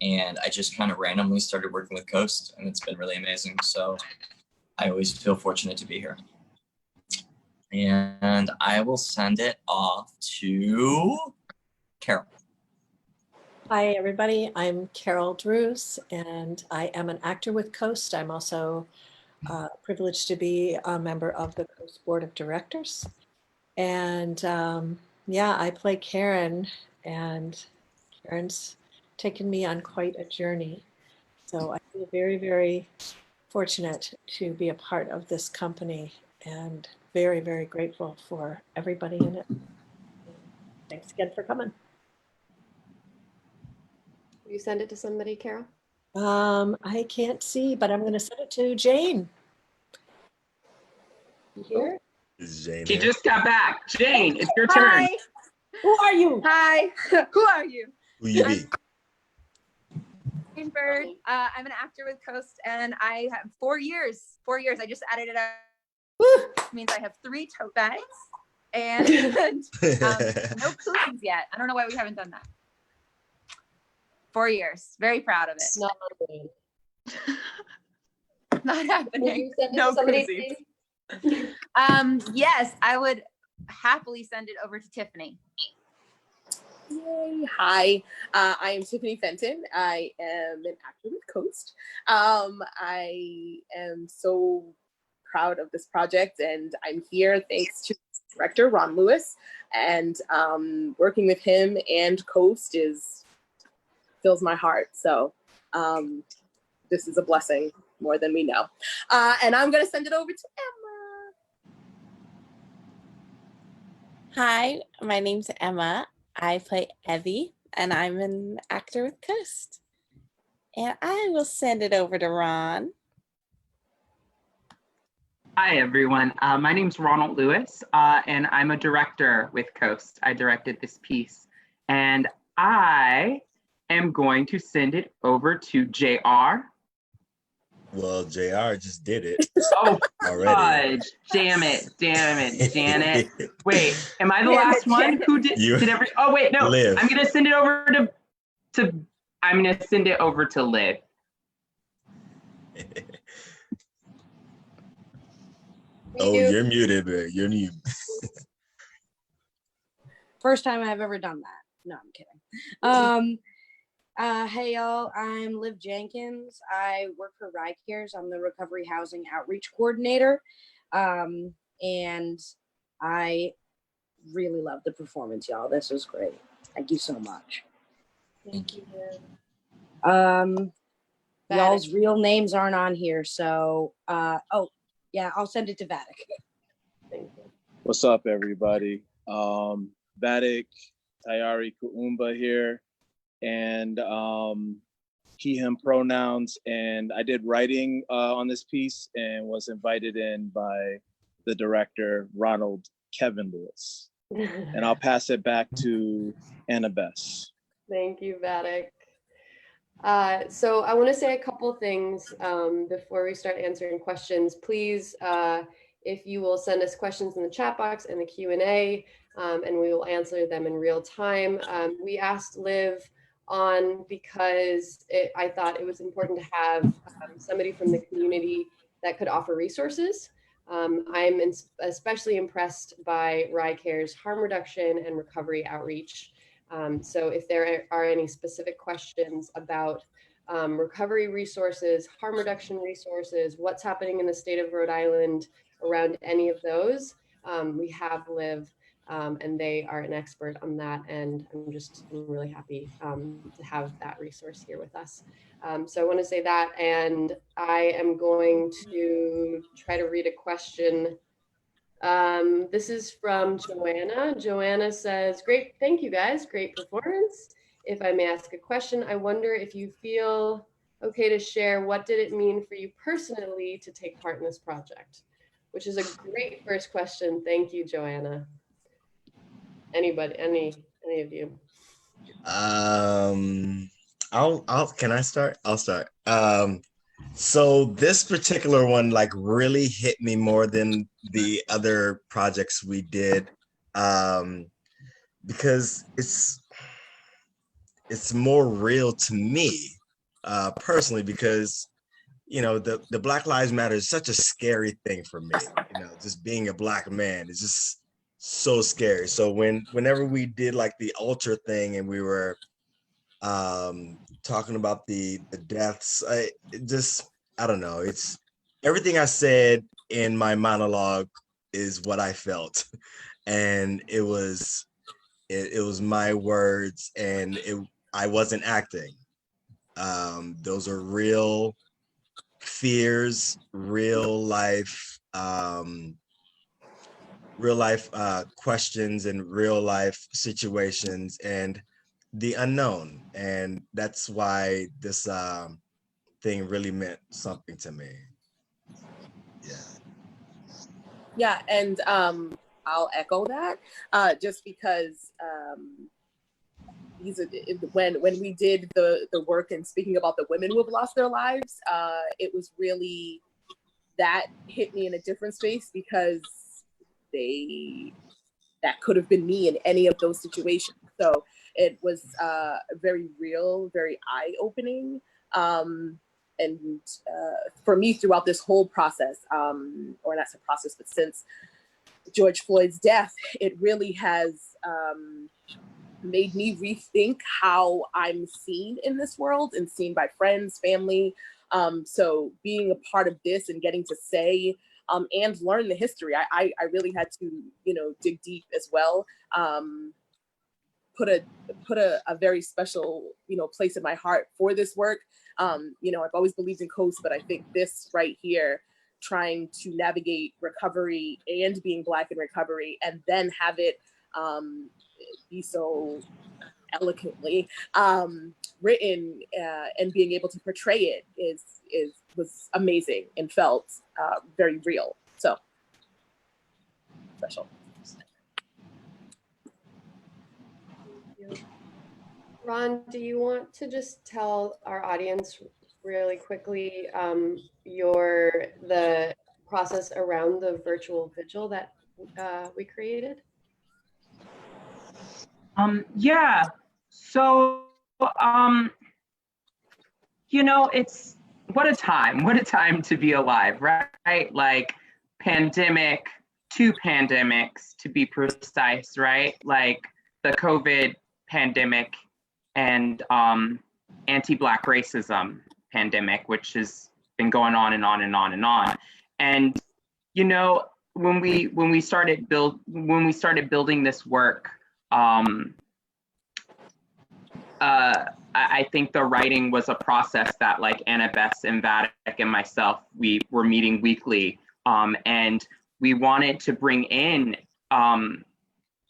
and I just kind of randomly started working with Coast, and it's been really amazing. So I always feel fortunate to be here. And I will send it off to Carol. Hi, everybody. I'm Carol Drews, and I am an actor with Coast. I'm also privileged to be a member of the Coast Board of Directors. And yeah, I play Karen, and Karen's taken me on quite a journey. So I feel very, very fortunate to be a part of this company, and very, very grateful for everybody in it. Thanks again for coming. Will you send it to somebody, Carol? I can't see, but I'm going to send it to Jane. You here? Is Jane She here? just got back. Jane, it's your Hi. turn. Who are you? Hi. Who are you? Who you be? Jane Bird. I'm an actor with Coast, and I have 4 years. 4 years. I just added it up. Which means I have 3 tote bags and no cookies yet. I don't know why we haven't done that. 4 years. Very proud of it. Not happening. Not happening. Will you send it No to somebody? cookies. Yes, I would happily send it over to Tiffany. Yay. Hi, I am Tiffany Fenton. I am an actor with Coast. I am so proud of this project, and I'm here thanks to director Ron Lewis, and working with him and Coast fills my heart. So this is a blessing more than we know. And I'm gonna send it over to Emma. Hi, my name's Emma. I play Evie, and I'm an actor with Coast. And I will send it over to Ron. Hi, everyone. My name's Ronald Lewis, and I'm a director with Coast. I directed this piece, and I am going to send it over to JR. Well, JR just did it. Oh, already. fudge. Damn it, Janet. Wait, am I the last one? Who did every? Oh, wait, no. Liv. I'm going to send it over I'm going to send it over to Liv. Oh, you're muted, but you're new. First time I've ever done that. No, I'm kidding. Hey y'all, I'm Liv Jenkins. I work for RICARES. I'm the Recovery Housing Outreach Coordinator. And I really love the performance, y'all. This was great. Thank you so much. Thank you. Y'all's real names aren't on here, so oh yeah, I'll send it to Vatic. What's up, everybody? Vatic Tayari Kuumba here, and he, him pronouns, and I did writing on this piece and was invited in by the director, Ronald Kevin Lewis. And I'll pass it back to Annabeth. Thank you, Vatic. So I want to say a couple things before we start answering questions. Please, if you will send us questions in the chat box and the Q&A, and we will answer them in real time. We asked Liv on because I thought it was important to have somebody from the community that could offer resources. I'm especially impressed by RICARE's harm reduction and recovery outreach. So if there are any specific questions about recovery resources, harm reduction resources, what's happening in the state of Rhode Island around any of those, we have Liv, and they are an expert on that. And I'm really happy to have that resource here with us. So I want to say that, and I am going to try to read a question. This is from Joanna. Joanna says, great, thank you guys, great performance. If I may ask a question, I wonder if you feel okay to share what did it mean for you personally to take part in this project? Which is a great first question. Thank you, Joanna. Anybody, any of you? Can I start? I'll start. So this particular one like really hit me more than the other projects we did, because it's more real to me personally, because you know the Black Lives Matter is such a scary thing for me. You know, just being a Black man is just so scary. So whenever we did like the ultra thing and we were talking about the deaths, I don't know, it's everything I said in my monologue is what I felt, and it was my words, and I wasn't acting. Those are real fears, real life questions and real life situations, and the unknown. And that's why this thing really meant something to me. Yeah, and I'll echo that just because when we did the work and speaking about the women who have lost their lives, it was really, that hit me in a different space, because that could have been me in any of those situations. So it was very real, very eye-opening. And for me throughout this whole process, or not the process, but since George Floyd's death, it really has made me rethink how I'm seen in this world and seen by friends, family. So being a part of this and getting to say and learn the history, I really had to, dig deep as well. Put a very special, place in my heart for this work. I've always believed in Coast, but I think this right here, trying to navigate recovery and being Black in recovery, and then have it be so eloquently written and being able to portray it was amazing and felt very real. So special. Ron, do you want to just tell our audience really quickly the process around the virtual vigil that we created? Yeah. So, it's what a time to be alive, right? Like pandemic, 2 pandemics to be precise, right? Like the COVID pandemic and anti-Black racism pandemic, which has been going on and on and on and on. And when we started building this work, I think the writing was a process that, like Annabeth and Vatic and myself, we were meeting weekly, and we wanted to bring in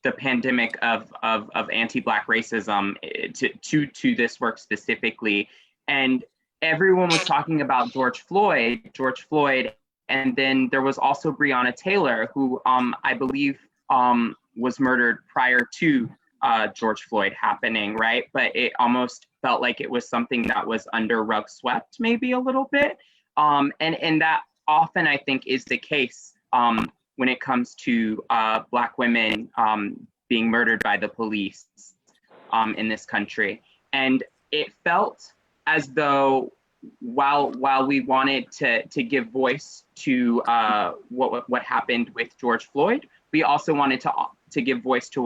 the pandemic of anti-Black racism to this work specifically. And everyone was talking about George Floyd, And then there was also Breonna Taylor, who I believe was murdered prior to George Floyd happening, right? But it almost felt like it was something that was under rug swept maybe a little bit. And that often I think is the case when it comes to Black women being murdered by the police in this country. And it felt as though while we wanted to give voice to what happened with George Floyd, we also wanted to give voice to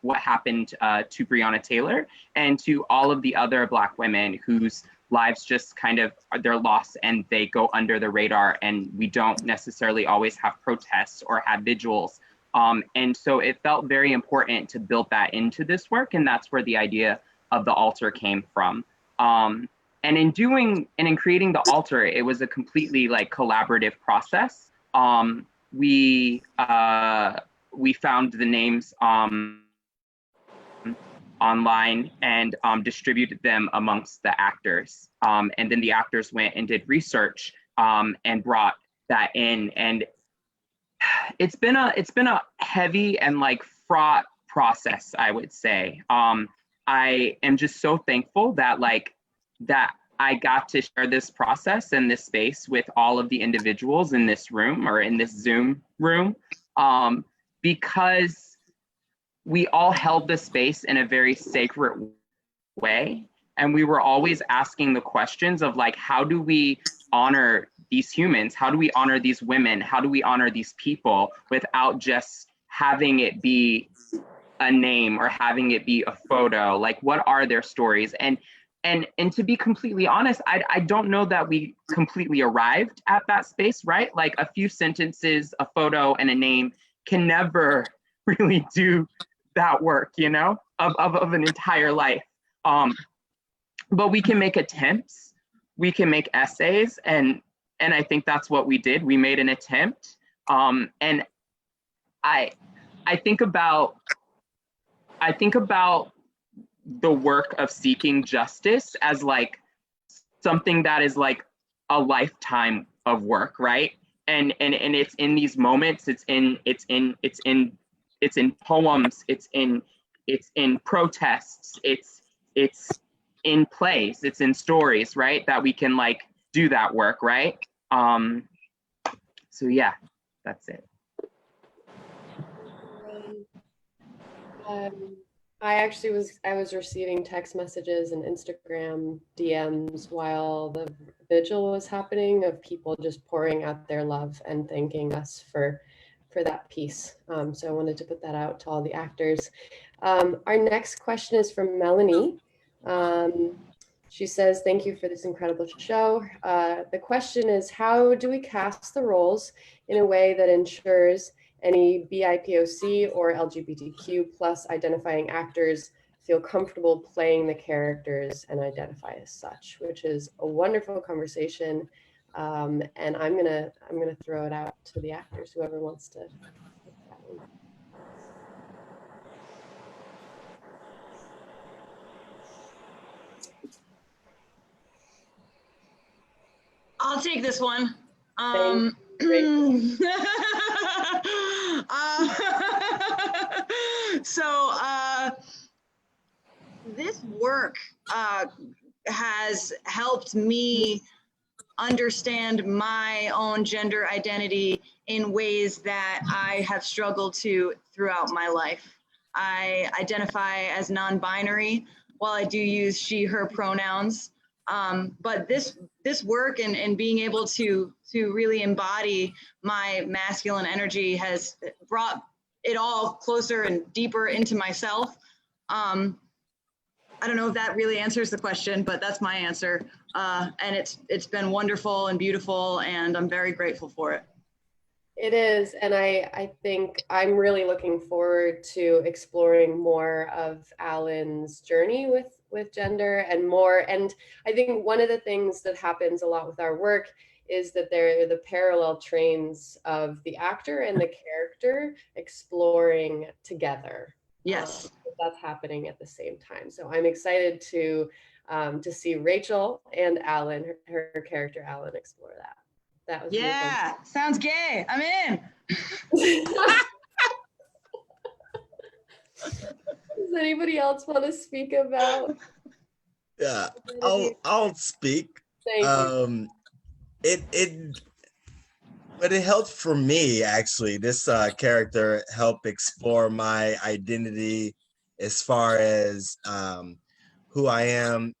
what happened to Breonna Taylor and to all of the other Black women whose lives just kind of they're lost and they go under the radar, and we don't necessarily always have protests or have vigils. And so it felt very important to build that into this work, and that's where the idea of the altar came from. And in creating the altar, it was a completely like collaborative process. We found the names online and distributed them amongst the actors. And then the actors went and did research and brought that in. And it's been a heavy and like fraught process, I would say. I am just so thankful that I got to share this process and this space with all of the individuals in this room or in this Zoom room, because we all held the space in a very sacred way. And we were always asking the questions of like, how do we honor these humans? How do we honor these women? How do we honor these people without just having it be a name or having it be a photo? Like, what are their stories? And to be completely honest, I don't know that we completely arrived at that space, right? Like a few sentences, a photo, and a name can never really do that work, you know, of an entire life. But we can make attempts, we can make essays, and I think that's what we did. We made an attempt. And I think about the work of seeking justice as like something that is like a lifetime of work, right? And it's in these moments, it's in poems, it's in protests, it's in plays, it's in stories, right? That we can like do that work, right? So yeah, that's it. I was receiving text messages and Instagram DMs while the vigil was happening of people just pouring out their love and thanking us for that piece. So I wanted to put that out to all the actors. Our next question is from Melanie. She says, thank you for this incredible show. The question is, how do we cast the roles in a way that ensures any BIPOC or LGBTQ plus identifying actors feel comfortable playing the characters and identify as such, which is a wonderful conversation. And I'm gonna throw it out to the actors, whoever wants to. I'll take this one. This work has helped me understand my own gender identity in ways that I have struggled to throughout my life. I identify as non-binary, while I do use she, her pronouns. But this work and being able to really embody my masculine energy has brought it all closer and deeper into myself. I don't know if that really answers the question, but that's my answer. And it's been wonderful and beautiful, and I'm very grateful for it. It is, and I think I'm really looking forward to exploring more of Alan's journey with gender and more. And I think one of the things that happens a lot with our work is that there are the parallel trains of the actor and the character exploring together. Yes, that's happening at the same time. So I'm excited to see Rachel and Alan, her character Alan, explore that. That was Yeah, sounds gay. I'm in. Does anybody else want to speak about? Yeah, I'll speak. Thank you. But it helped for me, actually. This character helped explore my identity as far as who I am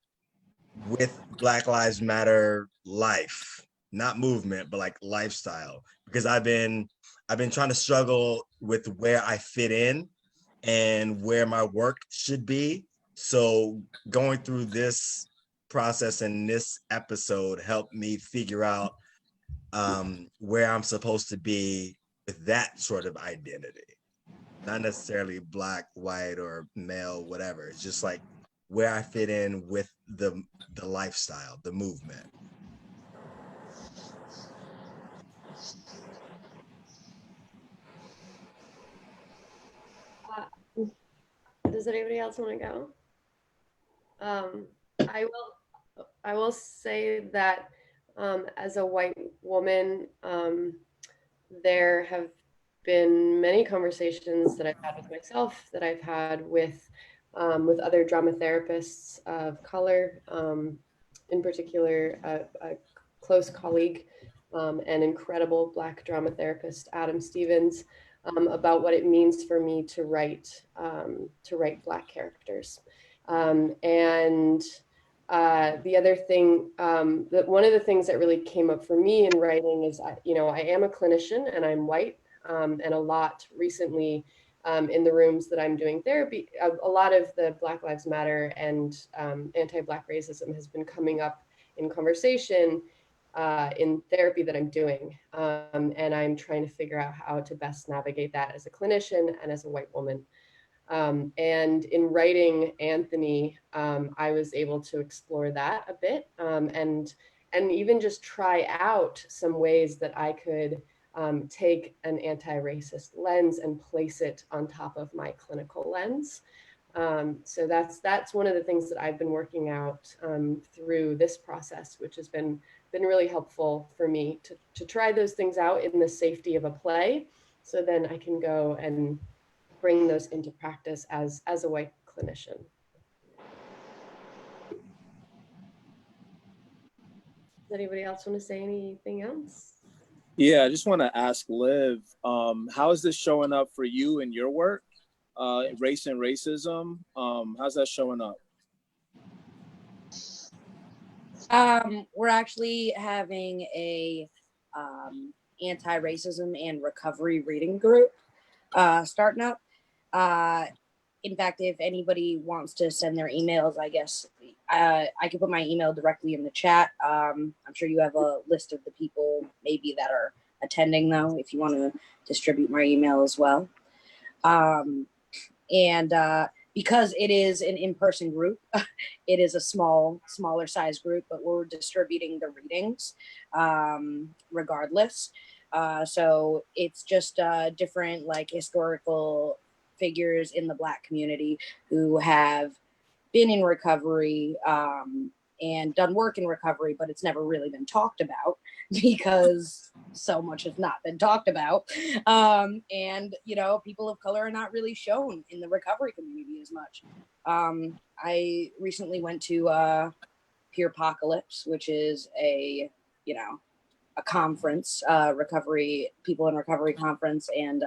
with Black Lives Matter life, not movement, but like lifestyle. Because I've been trying to struggle with where I fit in and where my work should be. So going through this process and this episode helped me figure out where I'm supposed to be with that sort of identity. Not necessarily black, white, or male, whatever. It's just like where I fit in with the lifestyle, the movement. Does anybody else want to go? I will say that as a white woman, there have been many conversations that I've had with myself, that I've had with other drama therapists of color, in particular, a close colleague, and incredible Black drama therapist, Adam Stevens, about what it means for me to write Black characters. And the other thing, that one of the things that really came up for me in writing is, I am a clinician and I'm white, and a lot recently in the rooms that I'm doing therapy, a lot of the Black Lives Matter and anti-Black racism has been coming up in conversation in therapy that I'm doing. And I'm trying to figure out how to best navigate that as a clinician and as a white woman. And in writing Anthony, I was able to explore that a bit, and even just try out some ways that I could take an anti-racist lens and place it on top of my clinical lens. So that's one of the things that I've been working out through this process, which has been really helpful for me to try those things out in the safety of a play. So then I can go and bring those into practice as a white clinician. Does anybody else want to say anything else? Yeah, I just want to ask Liv, how is this showing up for you in your work? Race and racism, how's that showing up? We're actually having a anti-racism and recovery reading group starting up. In fact, if anybody wants to send their emails, I guess I could put my email directly in the chat. I'm sure you have a list of the people maybe that are attending, though, if you want to distribute my email as well. Because it is an in-person group, it is a smaller size group, but we're distributing the readings regardless. So it's just different like historical figures in the Black community who have been in recovery and done work in recovery, but it's never really been talked about because so much has not been talked about. And, people of color are not really shown in the recovery community as much. I recently went to Peer Apocalypse, which is a conference, people in recovery conference. And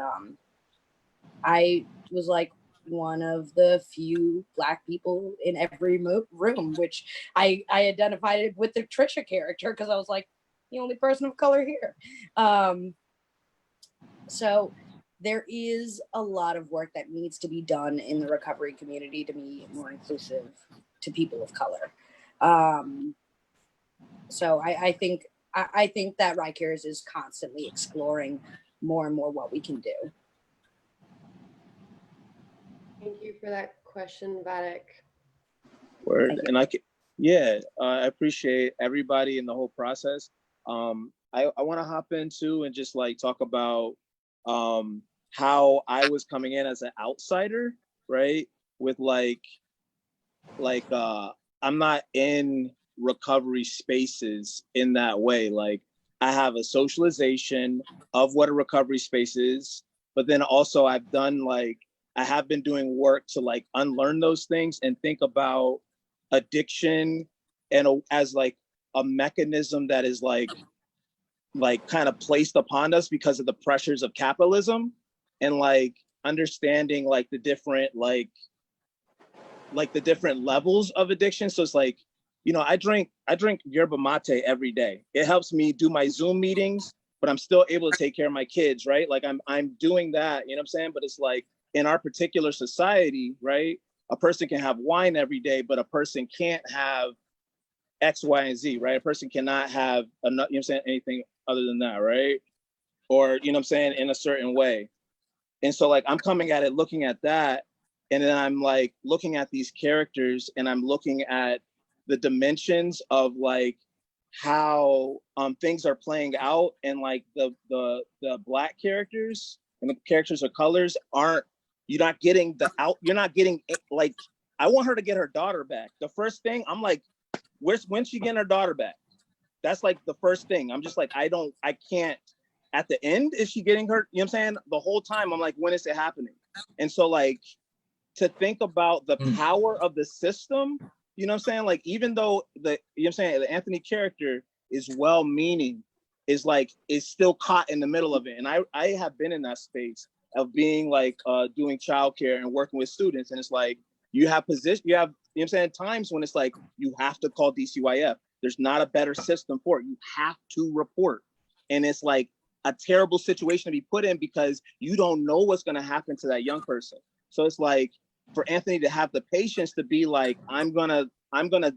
I was like one of the few Black people in every room, which I identified it with the Trisha character because I was like the only person of color here. So there is a lot of work that needs to be done in the recovery community to be more inclusive to people of color. So I think that Rikers is constantly exploring more and more what we can do. Thank you for that question, Vadik. Word. And I appreciate everybody in the whole process. I want to hop into and just like talk about how I was coming in as an outsider, right? With like I'm not in recovery spaces in that way. Like I have a socialization of what a recovery space is, but then also I have been doing work to like unlearn those things and think about addiction as like a mechanism that is like kind of placed upon us because of the pressures of capitalism, and like understanding like the different the different levels of addiction. So it's like, you know, I drink yerba mate every day. It helps me do my Zoom meetings, but I'm still able to take care of my kids, right? Like I'm doing that, you know what I'm saying? But it's like in our particular society, right? A person can have wine every day, but a person can't have X, Y, and Z, right? A person cannot have enough, you know what I'm saying, anything other than that, right? Or, you know what I'm saying, in a certain way. And so like I'm coming at it looking at that, and then I'm like looking at these characters, and I'm looking at the dimensions of like how things are playing out, and like the Black characters and the characters of colors you're not getting like, I want her to get her daughter back. The first thing I'm like, when's she getting her daughter back? That's like the first thing. I'm just like, I can't. At the end, is she getting her, you know what I'm saying? The whole time I'm like, when is it happening? And so like, to think about the power of the system, you know what I'm saying? Like, even though you know what I'm saying, the Anthony character is well-meaning, is still caught in the middle of it. And I have been in that space of being like doing childcare and working with students. And it's like, you have, you know what I'm saying, times when it's like, you have to call DCYF. There's not a better system for it. You have to report. And it's like a terrible situation to be put in because you don't know what's going to happen to that young person. So it's like, for Anthony to have the patience to be like, I'm gonna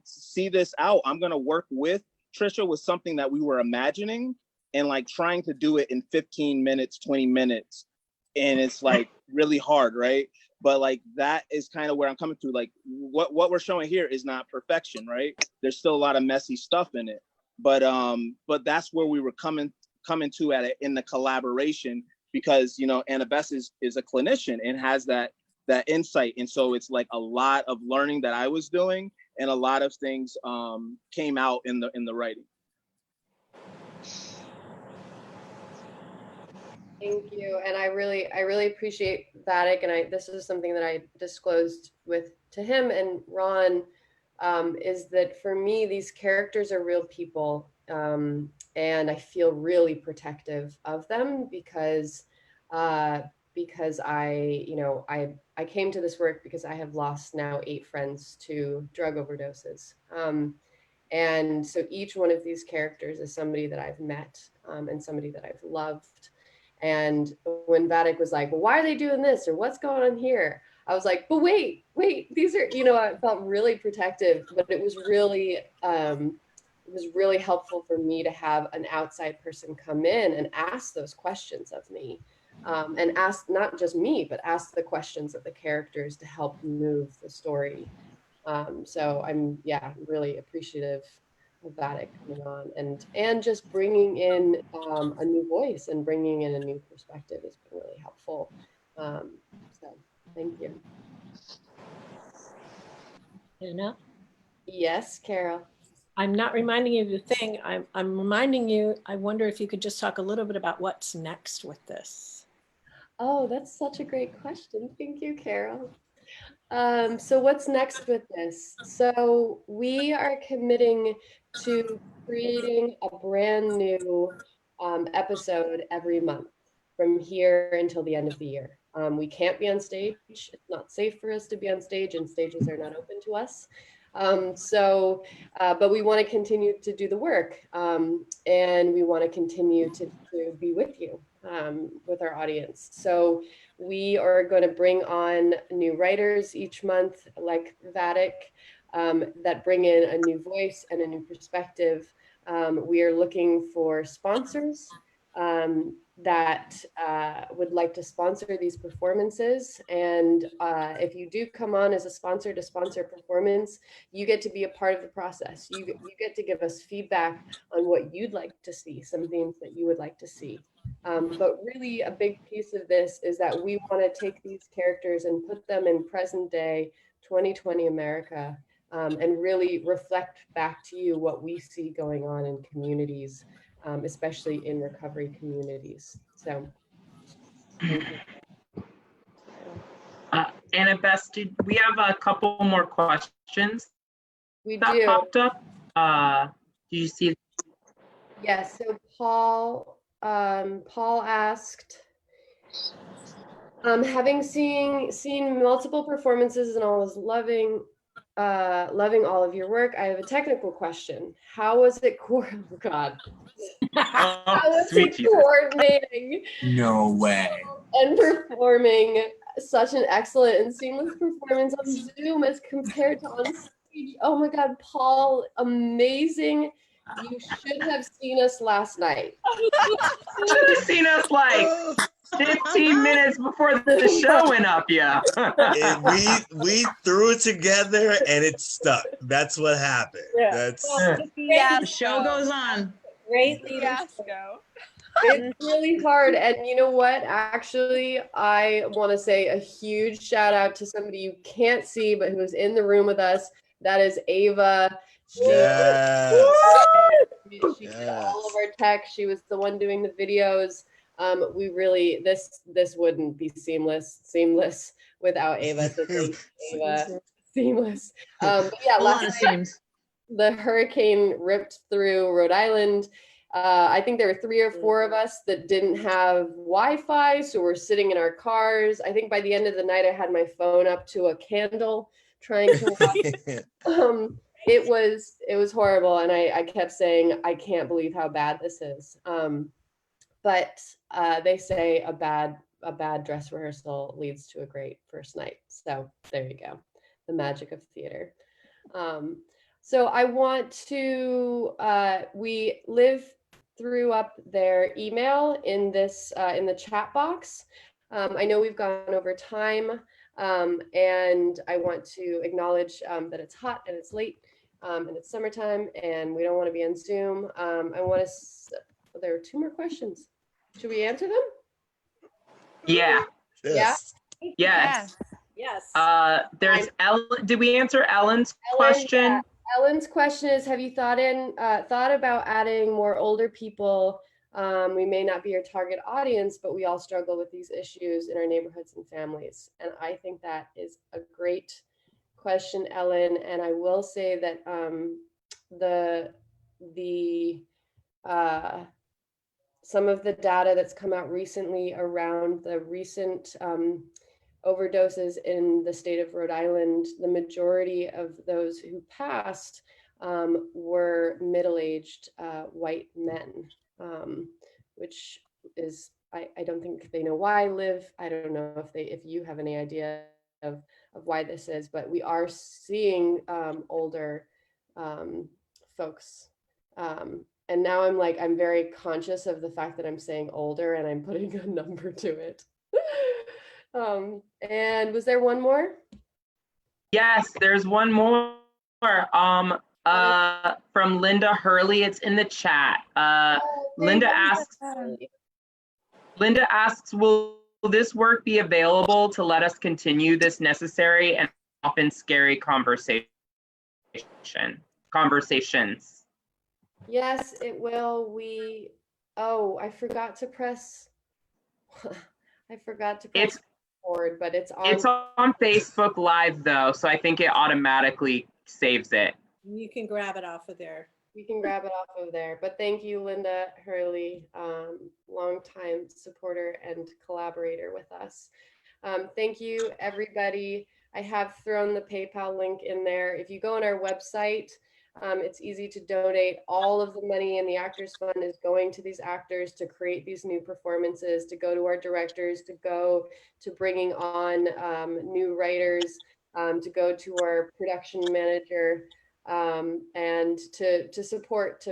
see this out. I'm gonna work with Trisha with something that we were imagining, and like trying to do it in 15 minutes, 20 minutes. And it's like really hard, right? But like, that is kind of where I'm coming through. Like what we're showing here is not perfection, right? There's still a lot of messy stuff in it. But that's where we were coming to at it in the collaboration, because, you know, Annabeth is a clinician and has that insight. And so it's like a lot of learning that I was doing, and a lot of things came out in the writing. Thank you. And I really appreciate Vatic. And this is something that I disclosed to him and Ron, is that for me, these characters are real people. And I feel really protective of them because I came to this work because I have lost now 8 friends to drug overdoses. And so each one of these characters is somebody that I've met and somebody that I've loved. And when Vatic was like, well, why are they doing this? Or what's going on here? I was like, but wait, these are, you know, I felt really protective, but it was really helpful for me to have an outside person come in and ask those questions of me. And ask not just me, but ask the questions of the characters to help move the story. So I'm really appreciative of Vatic coming on and just bringing in a new voice and bringing in a new perspective has been really helpful. So thank you. Anna? Yes, Carol. I'm not reminding you of the thing. I'm reminding you, I wonder if you could just talk a little bit about what's next with this. Oh, that's such a great question. Thank you, Carol. So what's next with this? So we are committing to creating a brand new episode every month from here until the end of the year. We can't be on stage. It's not safe for us to be on stage, and stages are not open to us. But we want to continue to do the work, and we want to continue to be with you, with our audience. So we are going to bring on new writers each month, like Vatic, that bring in a new voice and a new perspective. We are looking for sponsors that would like to sponsor these performances. And if you do come on as a sponsor to sponsor performance, you get to be a part of the process. You get to give us feedback on what you'd like to see, some themes that you would like to see. But really a big piece of this is that we want to take these characters and put them in present day 2020 America, and really reflect back to you what we see going on in communities especially in recovery communities. So, thank you. Annabeth, we have a couple more questions We that do. popped up. Do you see? Yes. So Paul asked, having seen multiple performances and I was loving all of your work. I have a technical question. How was it God. How was it coordinating? No way. And performing such an excellent and seamless performance on Zoom as compared to on stage? Oh my God, Paul, amazing. You should have seen us last night. Should have seen us like 15 minutes before the show went up, yeah. we threw it together and it stuck. That's what happened. That's the show goes on. Great fiasco. It's really hard. And you know what? Actually, I want to say a huge shout out to somebody you can't see, but who's in the room with us. That is Ava. She did all of our tech. She was the one doing the videos. We really, this wouldn't be seamless without Ava. So thank you, Ava. Seamless. But yeah, last night, the hurricane ripped through Rhode Island. I think there were 3 or 4 of us that didn't have Wi-Fi, so we're sitting in our cars. I think by the end of the night, I had my phone up to a candle trying to watch. It was horrible, and I kept saying, I can't believe how bad this is. But they say a bad dress rehearsal leads to a great first night. So there you go, the magic of theater. So I want to, Liv threw up their email in this in the chat box. I know we've gone over time, and I want to acknowledge that it's hot and it's late and it's summertime and we don't want to be on Zoom. There are 2 more questions. Should we answer them? Yeah. Yes. Yeah? Yes. There's Ellen. Did we answer Ellen's question? Yeah. Ellen's question is, have you thought about adding more older people? We may not be your target audience, but we all struggle with these issues in our neighborhoods and families. And I think that is a great question, Ellen. And I will say that some of the data that's come out recently around the recent overdoses in the state of Rhode Island, the majority of those who passed were middle-aged white men, which is, I don't think they know why. Liv, I don't know if you have any idea of why this is, but we are seeing older folks. And now I'm very conscious of the fact that I'm saying older and I'm putting a number to it. And was there one more? Yes, there's one more from Linda Hurley. It's in the chat. Linda asks, will this work be available to let us continue this necessary and often scary conversations? Yes, it will. I forgot to press forward, but it's on Facebook Live though, so I think it automatically saves it. You can grab it off of there. You can grab it off of there. But thank you, Linda Hurley, longtime supporter and collaborator with us. Thank you, everybody. I have thrown the PayPal link in there. If you go on our website, it's easy to donate. All of the money in the Actors Fund is going to these actors to create these new performances, to go to our directors, to go to bringing on new writers, to go to our production manager, and to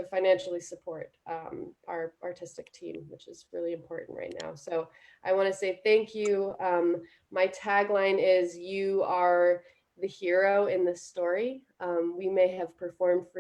financially support our artistic team, which is really important right now. So I want to say thank you. My tagline is, you are the hero in this story. We may have performed for